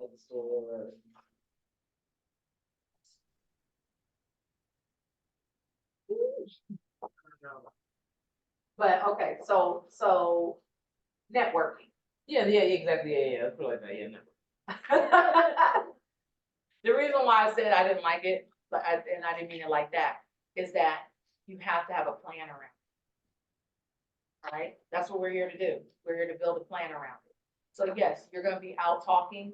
at the store or. But, okay, so networking. Yeah, exactly, yeah, put it like that, yeah, no. The reason why I said I didn't like it, and I didn't mean it like that, is that you have to have a plan around it. All right, that's what we're here to do. We're here to build a plan around it. So yes, you're gonna be out talking.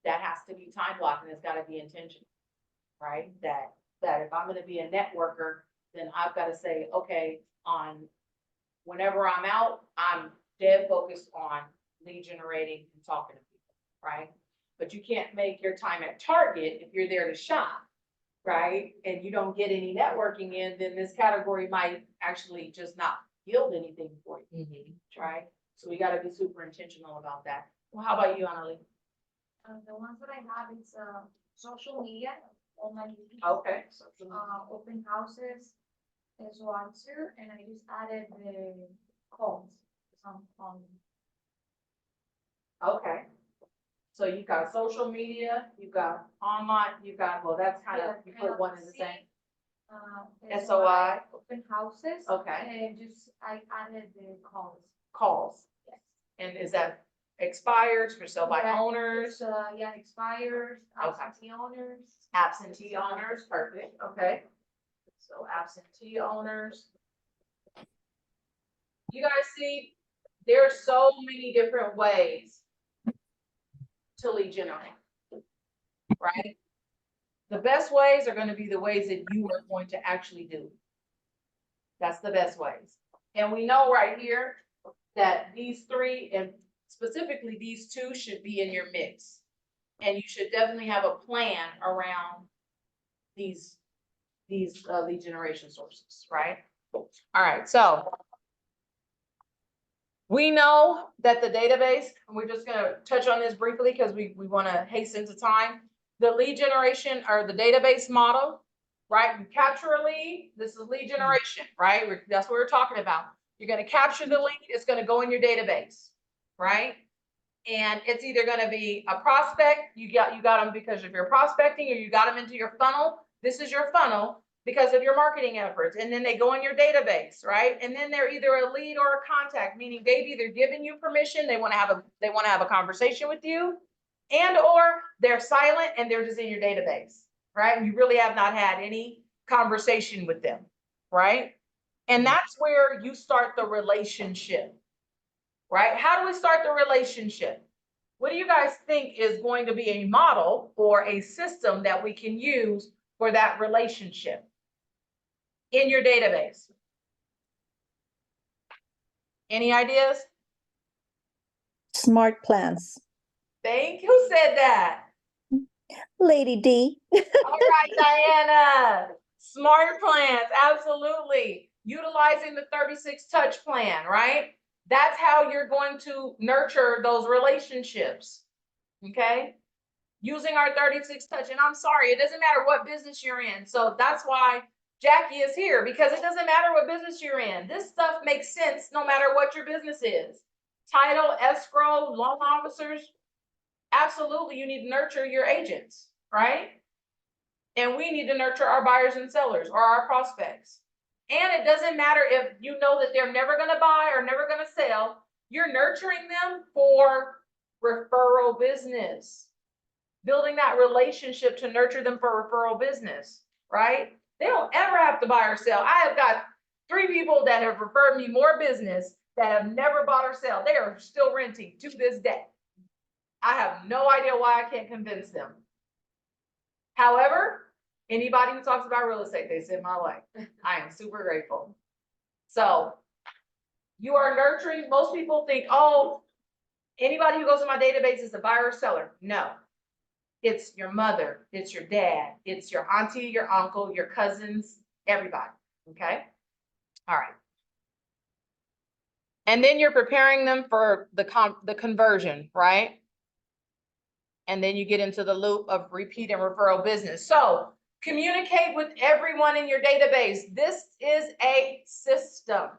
That has to be time blocked and it's gotta be intentional. Right? That if I'm gonna be a networker, then I've gotta say, okay, whenever I'm out, I'm dead focused on lead generating and talking to people, right? But you can't make your time at Target if you're there to shop, right? And you don't get any networking in, then this category might actually just not yield anything for you, right? So we gotta be super intentional about that. Well, how about you, Annalie? The ones that I have is social media, online media. Okay. Open houses is one too, and I just added the calls. Okay. So you got social media, you got online, well, that's kind of, you put one in the same. SOI. Open houses. Okay. And just, I added the calls. Calls. Yes. And is that expires, for sale by Yeah, owners, yeah, expires, Okay. absentee owners. absentee owners, perfect, okay. So absentee owners. You guys see, there are so many different ways to lead generate, right? The best ways are gonna be the ways that you are going to actually do. That's the best ways. And we know right here that these three, and specifically these two, should be in your mix. And you should definitely have a plan around these lead generation sources, right? All right, so we know that the database, and we're just gonna touch on this briefly because we wanna hasten to time. The lead generation or the database model, right? You capture a lead, this is lead generation, right? That's what we're talking about. You're gonna capture the lead, it's gonna go in your database, right? And it's either gonna be a prospect, you got them because of your prospecting, or you got them into your funnel. This is your funnel because of your marketing efforts, and then they go in your database, right? And then they're either a lead or a contact, meaning they've either given you permission, they want to have a conversation with you, and or they're silent and they're just in your database, right? And you really have not had any conversation with them, right? And that's where you start the relationship, right? How do we start the relationship? What do you guys think is going to be a model or a system that we can use for that relationship in your database? Any ideas? Smart plans. Thank you. Who said that? Lady D. All right, Diana. Smart plans, absolutely. Utilizing the 36 touch plan, right? That's how you're going to nurture those relationships, okay? Using our 36 touch, and I'm sorry, it doesn't matter what business you're in. So that's why Jackie is here, because it doesn't matter what business you're in. This stuff makes sense no matter what your business is. Title, escrow, loan officers, absolutely, you need to nurture your agents, right? And we need to nurture our buyers and sellers or our prospects. And it doesn't matter if you know that they're never going to buy or never going to sell, you're nurturing them for referral business, building that relationship to nurture them for referral business, right? They don't ever have to buy or sell. I have got 3 people that have referred me more business that have never bought or sell. They are still renting to this day. I have no idea why I can't convince them. However, anybody who talks about real estate, they send my way. I am super grateful. So you are nurturing. Most people think, oh, anybody who goes to my database is a buyer or seller. No, it's your mother, it's your dad, it's your auntie, your uncle, your cousins, everybody. Okay. All right. And then you're preparing them for the conversion, right? And then you get into the loop of repeat and referral business. So communicate with everyone in your database. This is a system.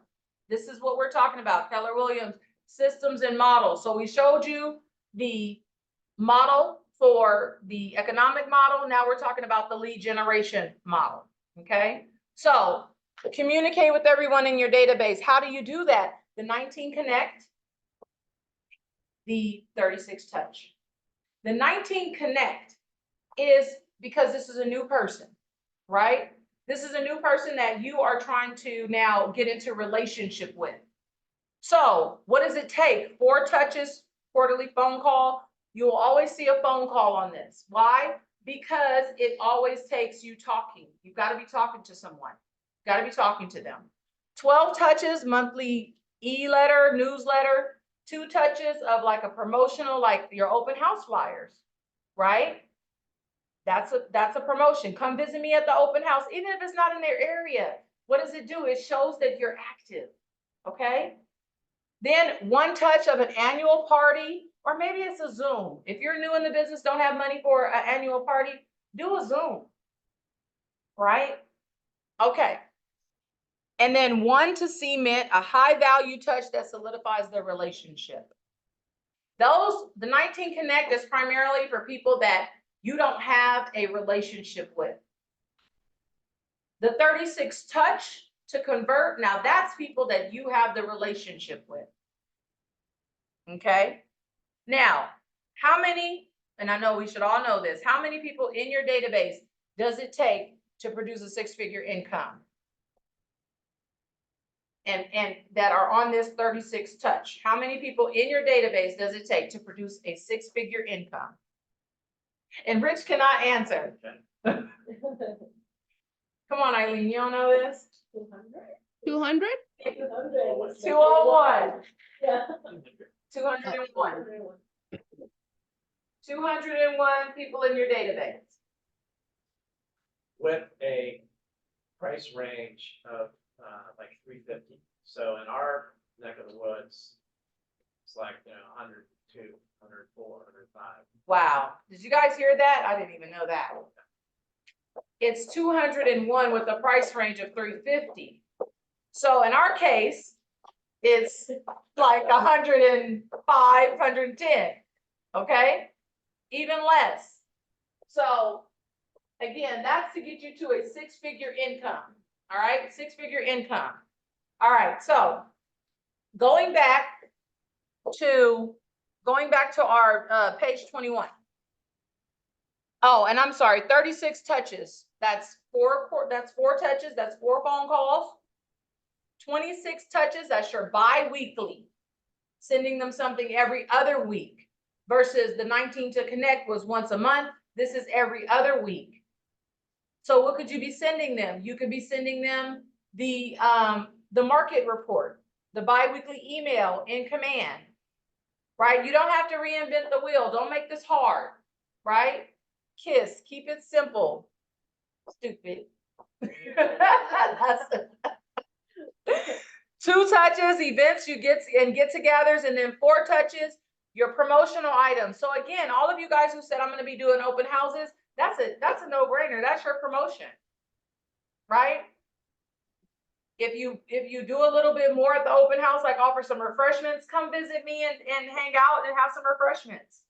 This is what we're talking about, Keller Williams, systems and models. So we showed you the model for the economic model. Now we're talking about the lead generation model, okay? So communicate with everyone in your database. How do you do that? The 19 Connect, the 36 Touch. The 19 Connect is because this is a new person, right? This is a new person that you are trying to now get into relationship with. So what does it take? 4 touches, quarterly phone call. You will always see a phone call on this. Why? Because it always takes you talking. You've got to be talking to someone. You've got to be talking to them. 12 touches, monthly e-letter, newsletter. 2 touches of like a promotional, like your open house flyers, right? That's a promotion. Come visit me at the open house, even if it's not in their area. What does it do? It shows that you're active, okay? Then 1 touch of an annual party, or maybe it's a Zoom. If you're new in the business, don't have money for an annual party, do a Zoom, right? Okay. And then 1 to cement a high value touch that solidifies the relationship. The 19 Connect is primarily for people that you don't have a relationship with. The 36 Touch to convert, now that's people that you have the relationship with. Okay. Now, how many, and I know we should all know this, how many people in your database does it take to produce a six-figure income? And that are on this 36 touch. How many people in your database does it take to produce a six-figure income? And Rich cannot answer. Come on, Eileen, you don't know this? 200? 201. Yeah. 201. 201 people in your database. With a price range of like 350. So in our neck of the woods, it's like, 102, 104, 105. Wow. Did you guys hear that? I didn't even know that. It's 201 with a price range of 350. So in our case, it's like 105, 110. Okay? Even less. So again, that's to get you to a six-figure income. All right, six-figure income. All right, so going back to our page 21. Oh, and I'm sorry, 36 touches. That's four touches, that's 4 phone calls. 26 touches, that's your bi-weekly, sending them something every other week versus the 19 to connect was once a month. This is every other week. So what could you be sending them? You could be sending them the market report, the bi-weekly email in command, right? You don't have to reinvent the wheel. Don't make this hard, right? KISS, keep it simple. Stupid. That's 2 touches, events you get-togethers, and then 4 touches, your promotional items. So again, all of you guys who said I'm going to be doing open houses, that's a no-brainer. That's your promotion, right? If you do a little bit more at the open house, like offer some refreshments, come visit me and hang out and have some refreshments,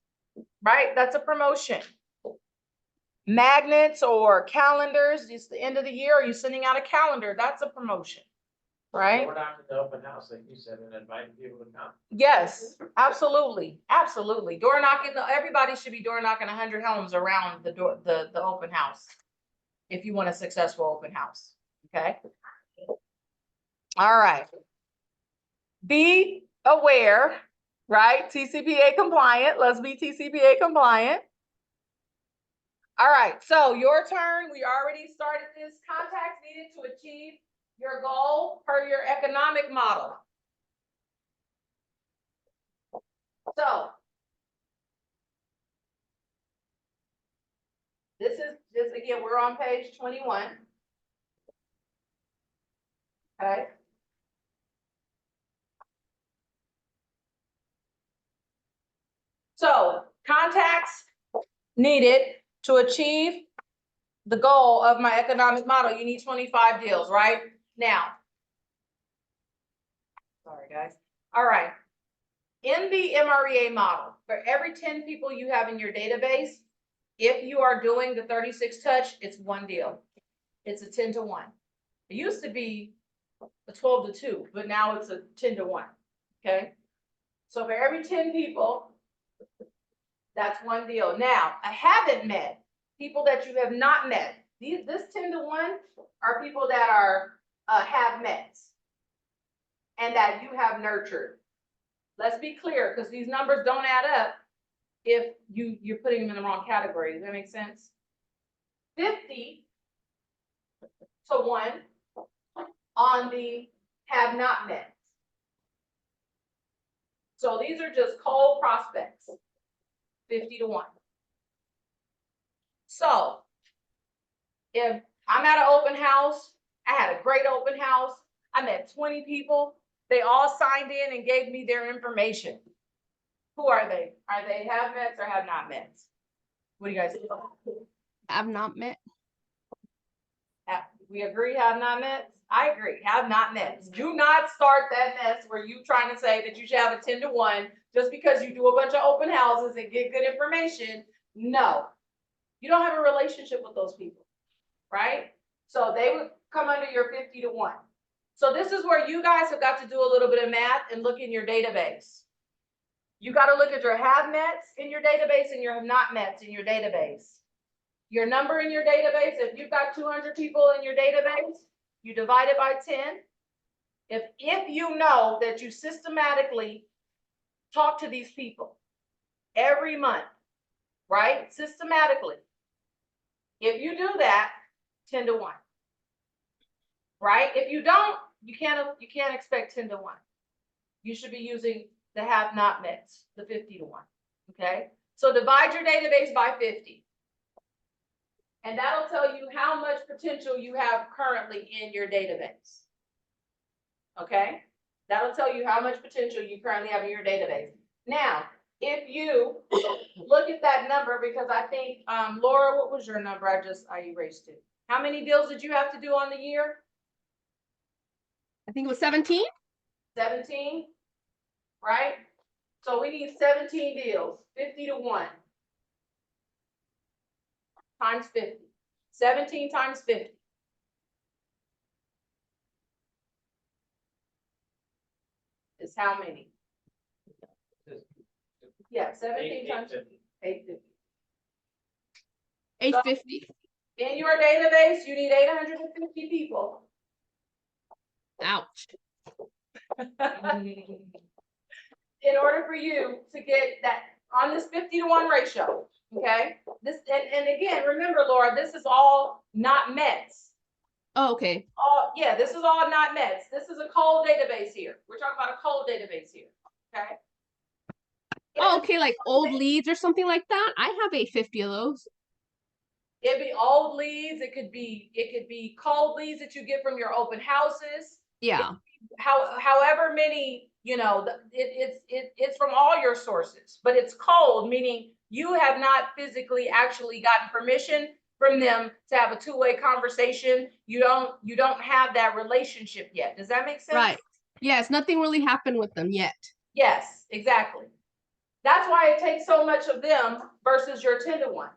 right? That's a promotion. Magnets or calendars, it's the end of the year. Are you sending out a calendar? That's a promotion, right? We're not in the open house, like you said, and inviting people to come. Yes, absolutely, absolutely. Door knocking, everybody should be door knocking 100 homes around the open house if you want a successful open house, okay? All right. Be aware, right? TCPA compliant. Let's be TCPA compliant. All right, so your turn. We already started this. Contacts needed to achieve your goal per your economic model. So this again, we're on page 21. Okay. So contacts needed to achieve the goal of my economic model. You need 25 deals, right? Now, sorry guys. All right. In the MREA model, for every 10 people you have in your database, if you are doing the 36 touch, it's 1 deal. It's a 10 to 1. It used to be a 12 to 2, but now it's a 10 to 1. Okay. So for every 10 people, that's 1 deal. Now, I haven't met people that you have not met. This 10 to 1 are people that are have met and that you have nurtured. Let's be clear, because these numbers don't add up if you're putting them in the wrong category. Does that make sense? 50 to 1 on the have not met. So these are just cold prospects. 50 to 1. So if I'm at an open house, I had a great open house, I met 20 people, they all signed in and gave me their information. Who are they? Are they have mets or have not mets? What do you guys think? Have not met. We agree, have not mets? I agree, have not mets. Do not start that mess where you trying to say that you should have a 10 to 1 just because you do a bunch of open houses and get good information. No, you don't have a relationship with those people, right? So they would come under your 50 to 1. So this is where you guys have got to do a little bit of math and look in your database. You gotta look at your have mets in your database and your have not mets in your database. Your number in your database, if you've got 200 people in your database, you divide it by 10. If you know that you systematically talk to these people every month, right? Systematically. If you do that, 10 to 1. Right? If you don't, you can't expect 10 to 1. You should be using the have not mets, the 50 to 1. Okay? So divide your database by 50. And that'll tell you how much potential you have currently in your database. Okay? That'll tell you how much potential you currently have in your database. Now, if you look at that number, because I think, Laura, what was your number? I erased it. How many deals did you have to do on the year? I think it was 17. 17, right? So we need 17 deals, 50 to 1. Times 50. 17 times 50. Is how many? Yeah, 17 times 50. 850. 850. In your database, you need 850 people. Ouch. In order for you to get that on this 50 to 1 ratio, okay? This and again, remember, Laura, this is all not mets. Oh, okay. Yeah, this is all not mets. This is a cold database here. We're talking about a cold database here, okay? Oh, okay, like old leads or something like that. I have 850 of those. It'd be old leads. It could be cold leads that you get from your open houses. Yeah. However many, it's from all your sources, but it's cold, meaning you have not physically actually gotten permission from them to have a two-way conversation. You don't have that relationship yet. Does that make sense? Right. Yes, nothing really happened with them yet. Yes, exactly. That's why it takes so much of them versus your 10 to 1.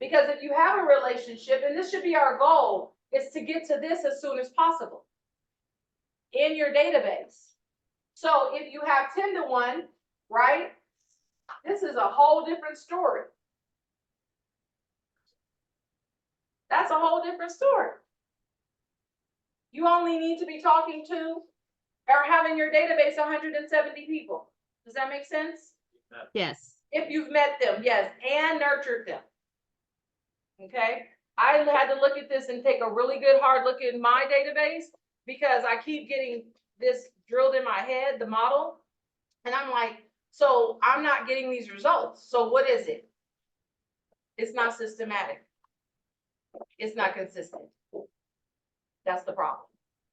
Because if you have a relationship, and this should be our goal, is to get to this as soon as possible in your database. So if you have 10 to 1, right? This is a whole different story. That's a whole different story. You only need to be talking to or having your database 170 people. Does that make sense? Yes. If you've met them, yes, and nurtured them. Okay, I had to look at this and take a really good hard look at my database because I keep getting this drilled in my head, the model, and I'm like, so I'm not getting these results. So what is it? It's not systematic. It's not consistent. That's the problem.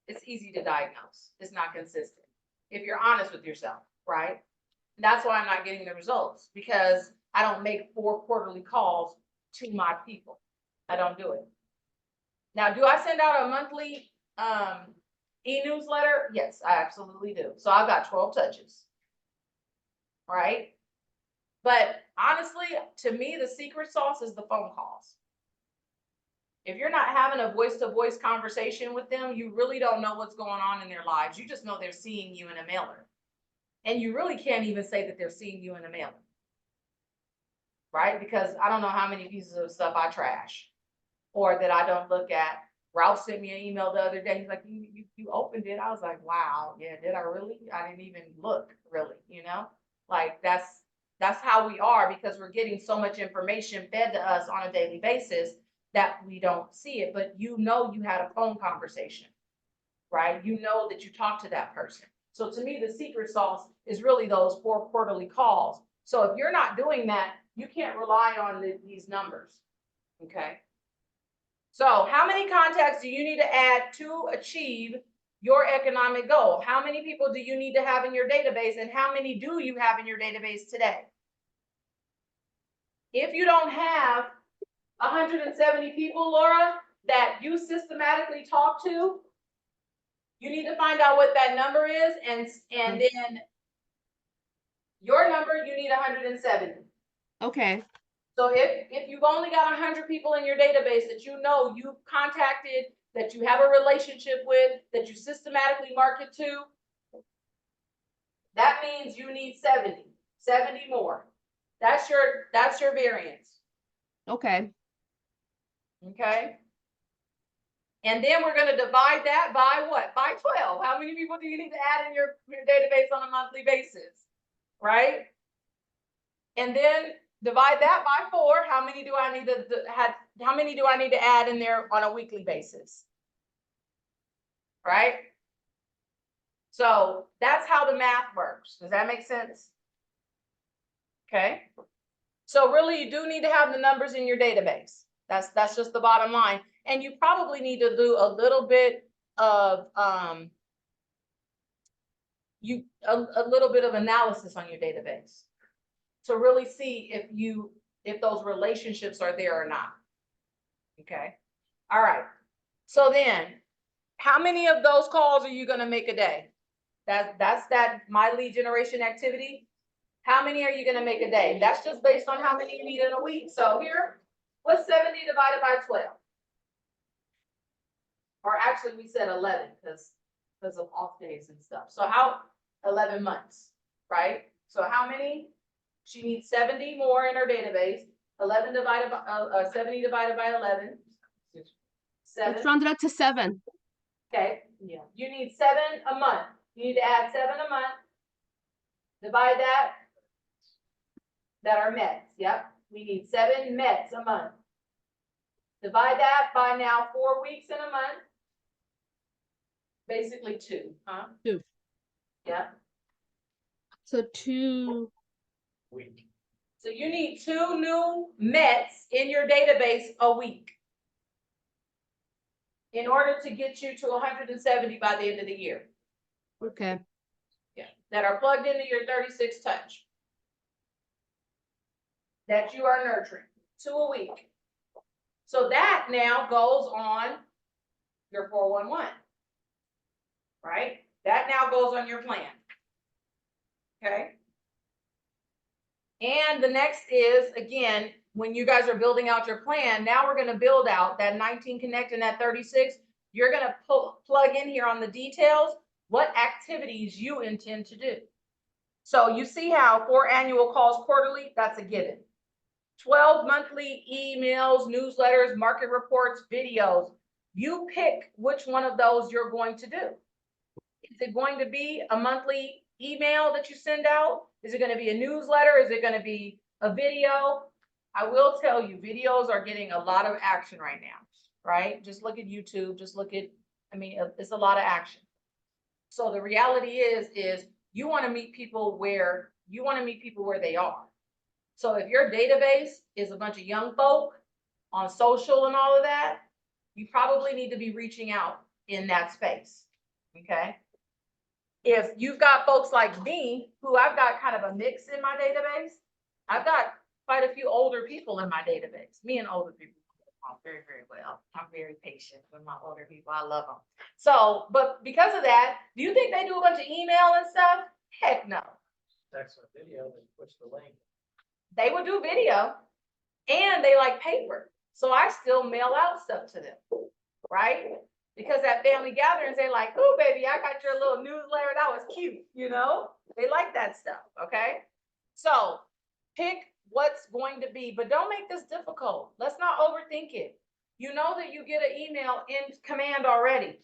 It's easy to diagnose. It's not consistent. If you're honest with yourself, right? That's why I'm not getting the results, because I don't make 4 quarterly calls to my people. I don't do it. Now, do I send out a monthly e-newsletter? Yes, I absolutely do. So I've got 12 touches, right? But honestly, to me, the secret sauce is the phone calls. If you're not having a voice-to-voice conversation with them, you really don't know what's going on in their lives. You just know they're seeing you in a mailer. And you really can't even say that they're seeing you in a mailer. Right? Because I don't know how many pieces of stuff I trash or that I don't look at. Ralph sent me an email the other day. He's like, you opened it. I was like, wow, yeah, did I really? I didn't even look, really, Like that's how we are, because we're getting so much information fed to us on a daily basis that we don't see it. But you had a phone conversation, right? You know that you talked to that person. So to me, the secret sauce is really those 4 quarterly calls. So if you're not doing that, you can't rely on these numbers, okay? So how many contacts do you need to add to achieve your economic goal? How many people do you need to have in your database, and how many do you have in your database today? If you don't have 170 people, Laura, that you systematically talk to, you need to find out what that number is, and then your number, you need 170. Okay. So if you've only got 100 people in your database that you've contacted, that you have a relationship with, that you systematically market to, That means you need 70 more. That's your variance, Okay. okay? And then we're gonna divide that by what? By 12. How many people do you need to add in your database on a monthly basis? Right? And then divide that by 4. How many do I need to add in there on a weekly basis? Right? So that's how the math works. Does that make sense? Okay. So really, you do need to have the numbers in your database. That's just the bottom line. And you probably need to do a little bit of a little bit of analysis on your database to really see if those relationships are there or not. Okay. All right. So then, how many of those calls are you going to make a day? That's my lead generation activity. How many are you going to make a day? That's just based on how many you need in a week. So here, what's 70 divided by 12? Or actually, we said 11 because of off days and stuff. So 11 months, right? So how many? She needs 70 more in her database. 11 divided by 70 divided by 11. 7. Let's round it up to 7. Okay. Yeah. You need 7 a month. You need to add 7 a month. Divide that are Mets. Yep. We need 7 Mets a month. Divide that by now 4 weeks in a month. Basically 2, huh? 2. Yeah. So 2. Week. So you need 2 new Mets in your database a week in order to get you to 170 by the end of the year. Okay. Yeah. That are plugged into your 36 touch. That you are nurturing. 2 a week. So that now goes on your 411. Right? That now goes on your plan. Okay. And the next is, again, when you guys are building out your plan, now we're going to build out that 19 Connect and that 36. You're going to plug in here on the details what activities you intend to do. So you see how 4 annual calls quarterly, that's a given. 12 monthly emails, newsletters, market reports, videos. You pick which one of those you're going to do. Is it going to be a monthly email that you send out? Is it going to be a newsletter? Is it going to be a video? I will tell you, videos are getting a lot of action right now, right? Just look at YouTube, just look at, it's a lot of action. So the reality is you want to meet people where they are. So if your database is a bunch of young folk on social and all of that, you probably need to be reaching out in that space, okay? If you've got folks like me, who I've got kind of a mix in my database, I've got quite a few older people in my database. Me and older people very, very well. I'm very patient with my older people. I love them. So, but because of that, do you think they do a bunch of email and stuff? Heck no. Text or video, then push the link. They would do video and they like paper. So I still mail out stuff to them, right? Because at family gatherings, they're like, oh, baby, I got your little newsletter. That was cute, you know? They like that stuff, okay? So pick what's going to be, but don't make this difficult. Let's not overthink it. You know that you get an email in command already.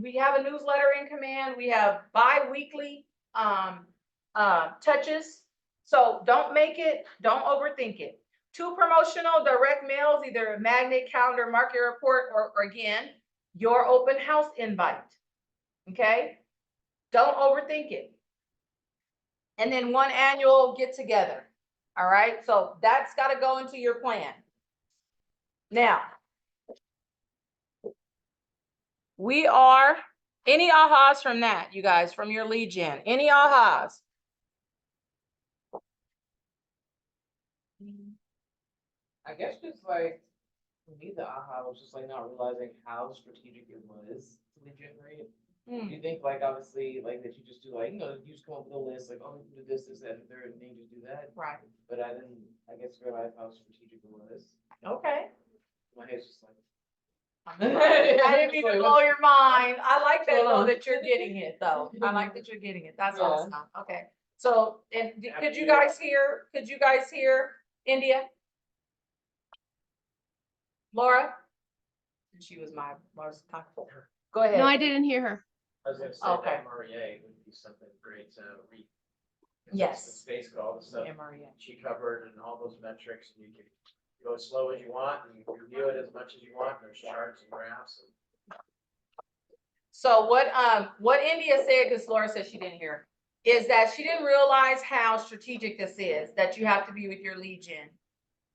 We have a newsletter in command. We have bi-weekly touches. So don't overthink it. 2 promotional direct mails, either a magnet, calendar, market report, or again, your open house invite. Okay? Don't overthink it. And then 1 annual get together. All right? So that's got to go into your plan. Now, any ahas from that, you guys, from your lead gen? Any ahas? I guess just like, for me, the aha was just like not realizing how strategic it was to lead generate. You think like obviously like that you just do like, you just come up with a list like, oh, you do this, that, and the third, and then you just do that. Right. But I didn't, I guess, realize how strategic it was. Okay. My head's just like, I didn't mean to blow your mind. I like that Hold though, on. that you're getting it though. I like that you're getting it. That's Yeah. awesome. Okay. So, and could you guys hear India? Laura? She was my, go ahead. No, I didn't hear her. I was gonna say Okay. the MREA would be something great to read. Yes. It's basically all the stuff MREA. she covered and all those metrics, and you can go as slow as you want, and you can review it as much as you want, there's charts and graphs. So what India said, because Laura said she didn't hear, is that she didn't realize how strategic this is, that you have to be with your lead gen.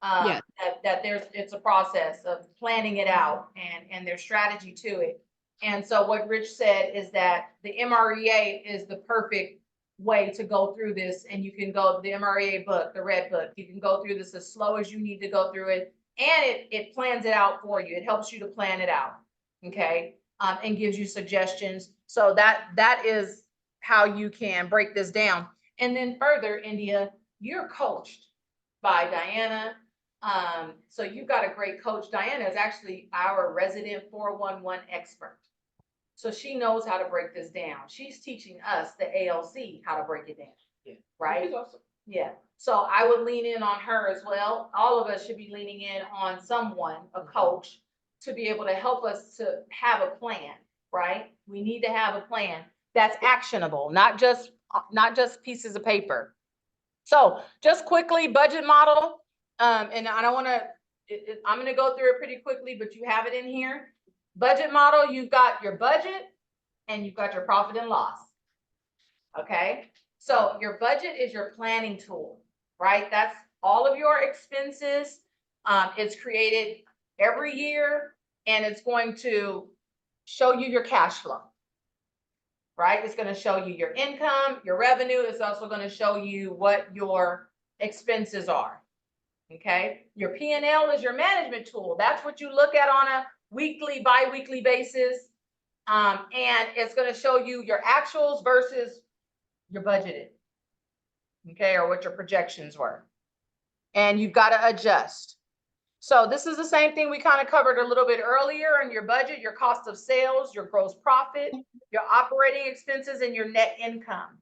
Yeah. That it's a process of planning it out and their strategy to it. And so what Rich said is that the MREA is the perfect way to go through this, and you can go the MREA book, the red book, you can go through this as slow as you need to go through it, and it plans it out for you. It helps you to plan it out, okay, and gives you suggestions. So that is how you can break this down. And then further, India, you're coached by Diana. So you've got a great coach. Diana is actually our resident 411 expert. So she knows how to break this down. She's teaching us, the ALC, how to break it down. Yeah. Right? Which is awesome. Yeah. So I would lean in on her as well. All of us should be leaning in on someone, a coach, to be able to help us to have a plan, right? We need to have a plan that's actionable, not just pieces of paper. So just quickly, budget model. And I don't want to, I'm going to go through it pretty quickly, but you have it in here. Budget model, you've got your budget and you've got your profit and loss. Okay. So your budget is your planning tool, right? That's all of your expenses. It's created every year, and it's going to show you your cash flow, right? It's going to show you your income, your revenue. It's also going to show you what your expenses are. Okay. Your P&L is your management tool. That's what you look at on a weekly, bi-weekly basis. And it's going to show you your actuals versus your budgeted. Okay. Or what your projections were. And you've got to adjust. So this is the same thing we kind of covered a little bit earlier in your budget, your cost of sales, your gross profit, your operating expenses, and your net income.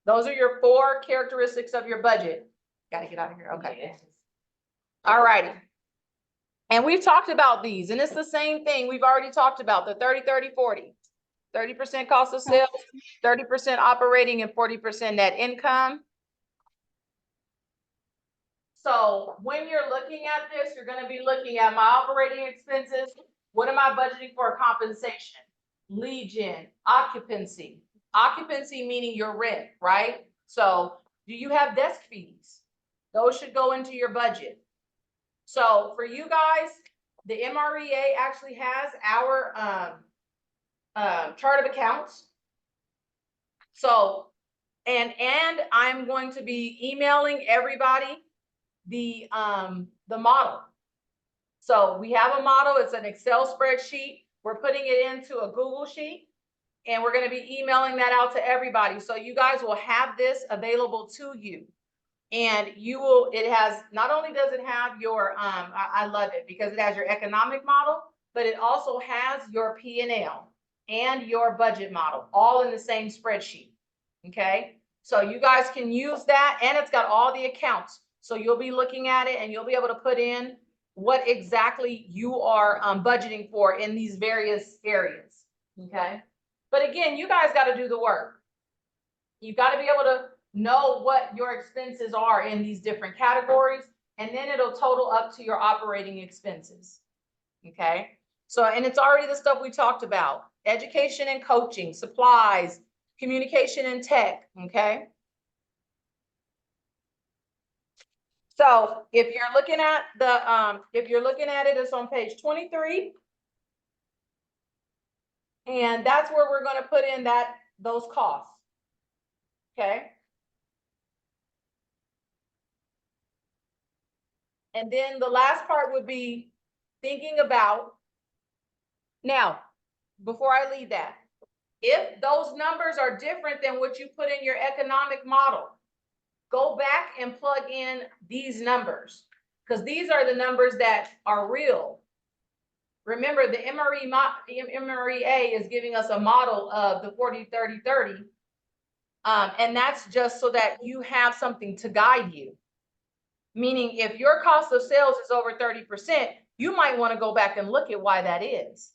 Those are your 4 characteristics of your budget. Got to get out of here. Okay. All righty. And we've talked about these, and it's the same thing we've already talked about, the 30, 30, 40. 30% cost of sales, 30% operating, and 40% net income. So when you're looking at this, you're going to be looking at my operating expenses. What am I budgeting for? Compensation, lead gen, occupancy. Occupancy meaning your rent, right? So do you have desk fees? Those should go into your budget. So for you guys, the MREA actually has our chart of accounts. So, and I'm going to be emailing everybody the model. So we have a model. It's an Excel spreadsheet. We're putting it into a Google sheet, and we're going to be emailing that out to everybody. So you guys will have this available to you. And you will, it has, not only does it have your, I love it because it has your economic model, but it also has your P&L and your budget model all in the same spreadsheet. Okay. So you guys can use that, and it's got all the accounts. So you'll be looking at it and you'll be able to put in what exactly you are budgeting for in these various areas. Okay. But again, you guys got to do the work. You've got to be able to know what your expenses are in these different categories, and then it'll total up to your operating expenses. Okay. So, and it's already the stuff we talked about: education and coaching, supplies, communication and tech. Okay. So if you're looking at it, it's on page 23. And that's where we're going to put in those costs. Okay. And then the last part would be thinking about, now, before I leave that, if those numbers are different than what you put in your economic model, go back and plug in these numbers, because these are the numbers that are real. Remember, the MREA is giving us a model of the 40-30-30. And that's just so that you have something to guide you. Meaning if your cost of sales is over 30%, you might want to go back and look at why that is.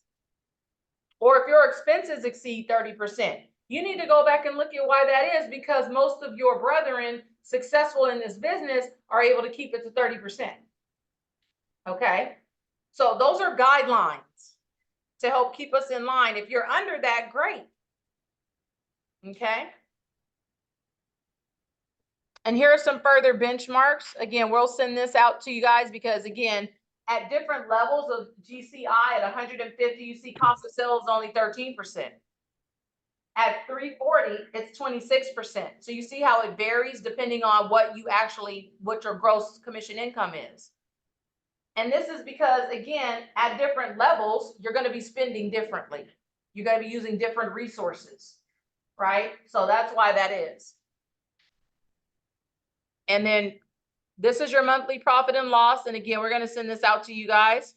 Or if your expenses exceed 30%, you need to go back and look at why that is, because most of your brethren successful in this business are able to keep it to 30%. Okay? So those are guidelines to help keep us in line. If you're under that, great. Okay? And here are some further benchmarks. Again, we'll send this out to you guys because, again, at different levels of GCI, at 150, you see cost of sales only 13%. At 340, it's 26%. So you see how it varies depending on what your gross commission income is. And this is because, again, at different levels, you're going to be spending differently. You're going to be using different resources, right? So that's why that is. And then this is your monthly profit and loss. And again, we're going to send this out to you guys.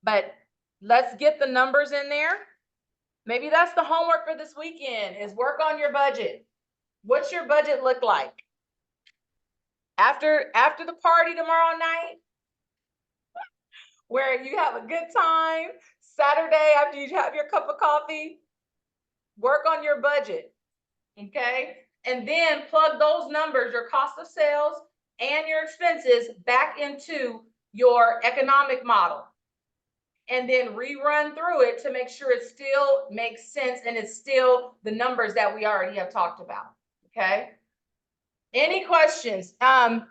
But let's get the numbers in there. Maybe that's the homework for this weekend, is work on your budget. What's your budget look like? After the party tomorrow night, where you have a good time, Saturday after you have your cup of coffee, work on your budget, okay? And then plug those numbers, your cost of sales and your expenses, back into your economic model. And then rerun through it to make sure it still makes sense and it's still the numbers that we already have talked about, okay? Any questions? Because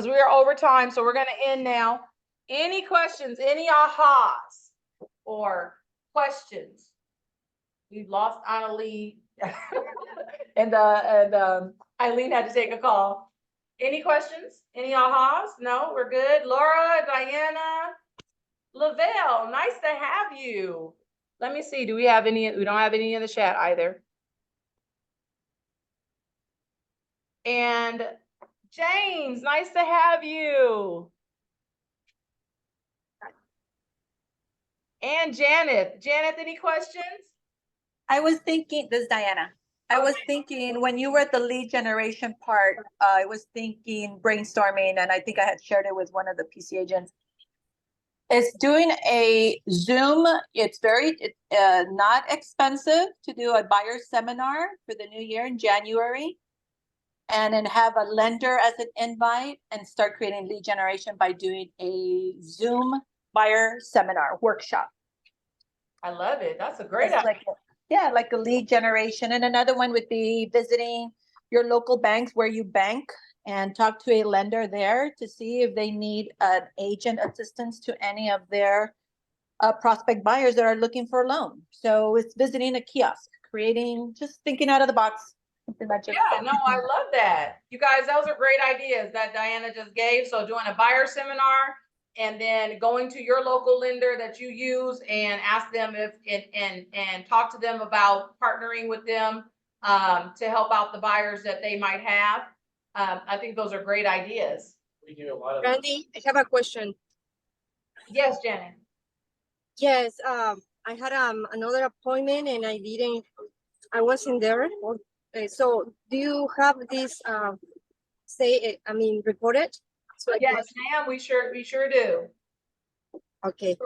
we are over time, so we're going to end now. Any questions? Any ahas or questions? We've lost Annalie, and Eileen had to take a call. Any questions? Any ahas? No, we're good. Laura, Diana, Lavelle, nice to have you. Let me see. Do we have any? We don't have any in the chat either. And James, nice to have you. And Janet. Janet, any questions? I was thinking, this is Diana. I was thinking when you were at the lead generation part, I was thinking brainstorming, and I think I had shared it with one of the PC agents. It's doing a Zoom. It's very not expensive to do a buyer seminar for the new year in January, and then have a lender as an invite and start creating lead generation by doing a Zoom buyer seminar workshop. I love it. That's a great idea. Like a lead generation. And another one would be visiting your local banks where you bank and talk to a lender there to see if they need an agent assistance to any of their prospect buyers that are looking for a loan. So it's visiting a kiosk, just thinking out of the box. Yeah, no, I love that. You guys, those are great ideas that Diana just gave. So doing a buyer seminar and then going to your local lender that you use and ask them if and talk to them about partnering with them to help out the buyers that they might have. I think those are great ideas. We do a lot of. Randy, I have a question. Yes, Janet. Yes, I had another appointment and I wasn't there. So do you have this recorded? So yes, ma'am, we sure do. Okay. So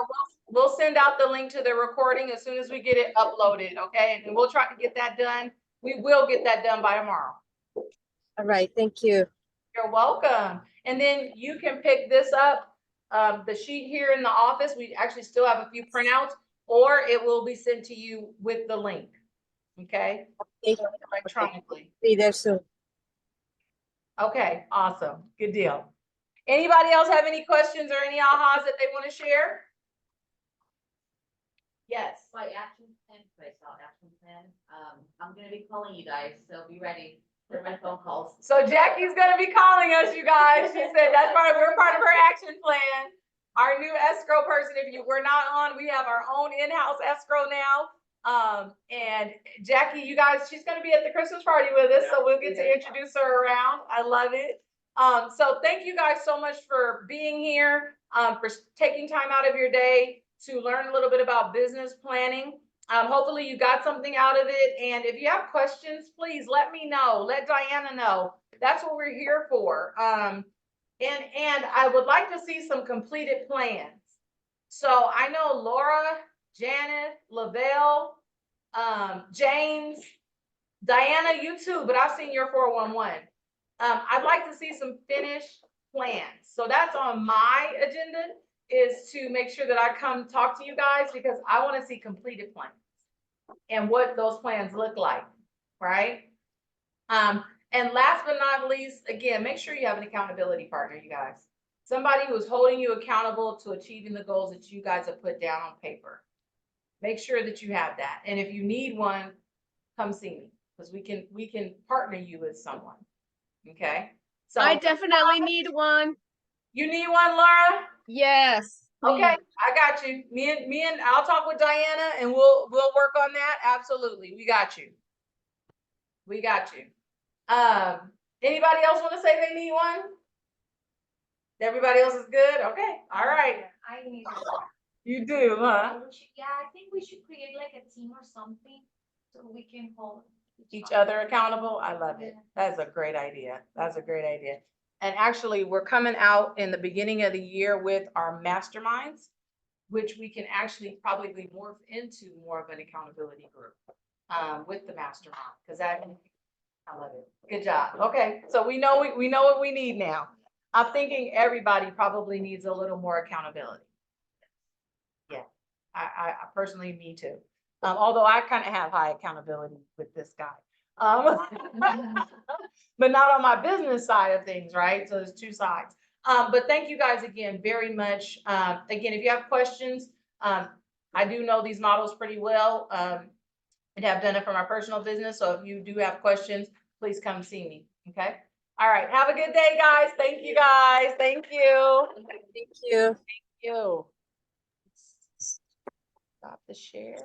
we'll send out the link to the recording as soon as we get it uploaded, okay? And we'll try to get that done. We will get that done by tomorrow. All right, thank you. You're welcome. And then you can pick this up, the sheet here in the office. We actually still have a few printouts, or it will be sent to you with the link, okay? Electronically. Be there soon. Okay, awesome. Good deal. Anybody else have any questions or any ahas that they want to share? Yes. My action plan. I'm gonna be calling you guys, so be ready for my phone calls. So Jackie's gonna be calling us, you guys. She said we're part of her action plan. Our new escrow person, if you were not on, we have our own in-house escrow now. And Jackie, you guys, she's gonna be at the Christmas party with us, so we'll get to introduce her around. I love it. So thank you guys so much for being here, for taking time out of your day to learn a little bit about business planning. Hopefully you got something out of it. And if you have questions, please let me know. Let Diana know. That's what we're here for. And I would like to see some completed plans. So I know Laura, Janet, Lavelle, James, Diana, you too, but I've seen your 411. I'd like to see some finished plans. So that's on my agenda, is to make sure that I come talk to you guys because I want to see completed plans and what those plans look like, right? And last but not least, again, make sure you have an accountability partner, you guys. Somebody who's holding you accountable to achieving the goals that you guys have put down on paper. Make sure that you have that. And if you need one, come see me because we can partner you with someone. Okay. So I definitely need one. you need one, Laura? Yes. Okay, please. I got you. Me and I'll talk with Diana and we'll work on that. Absolutely. We got you. We got you. Anybody else want to say they need one? Everybody else is good? Okay. All right. I need You do, huh? Yeah, I think we should create like a team or something so we can hold Each other accountable. I love it. That's a great idea. That's a great idea. And actually, we're coming out in the beginning of the year with our masterminds, which we can actually probably morph into more of an accountability group with the mastermind, because I love it. Good job. Okay, so we know what we need now. I'm thinking everybody probably needs a little more accountability. Yeah, I personally, me too. Although I kind of have high accountability with this guy. But not on my business side of things, right? So there's two sides. But thank you guys again very much. Again, if you have questions, I do know these models pretty well and have done it for my personal business. So if you do have questions, please come see me. Okay. All right. Have a good day, guys. Thank you, guys. Thank you. Thank you. Thank you. Stop the share.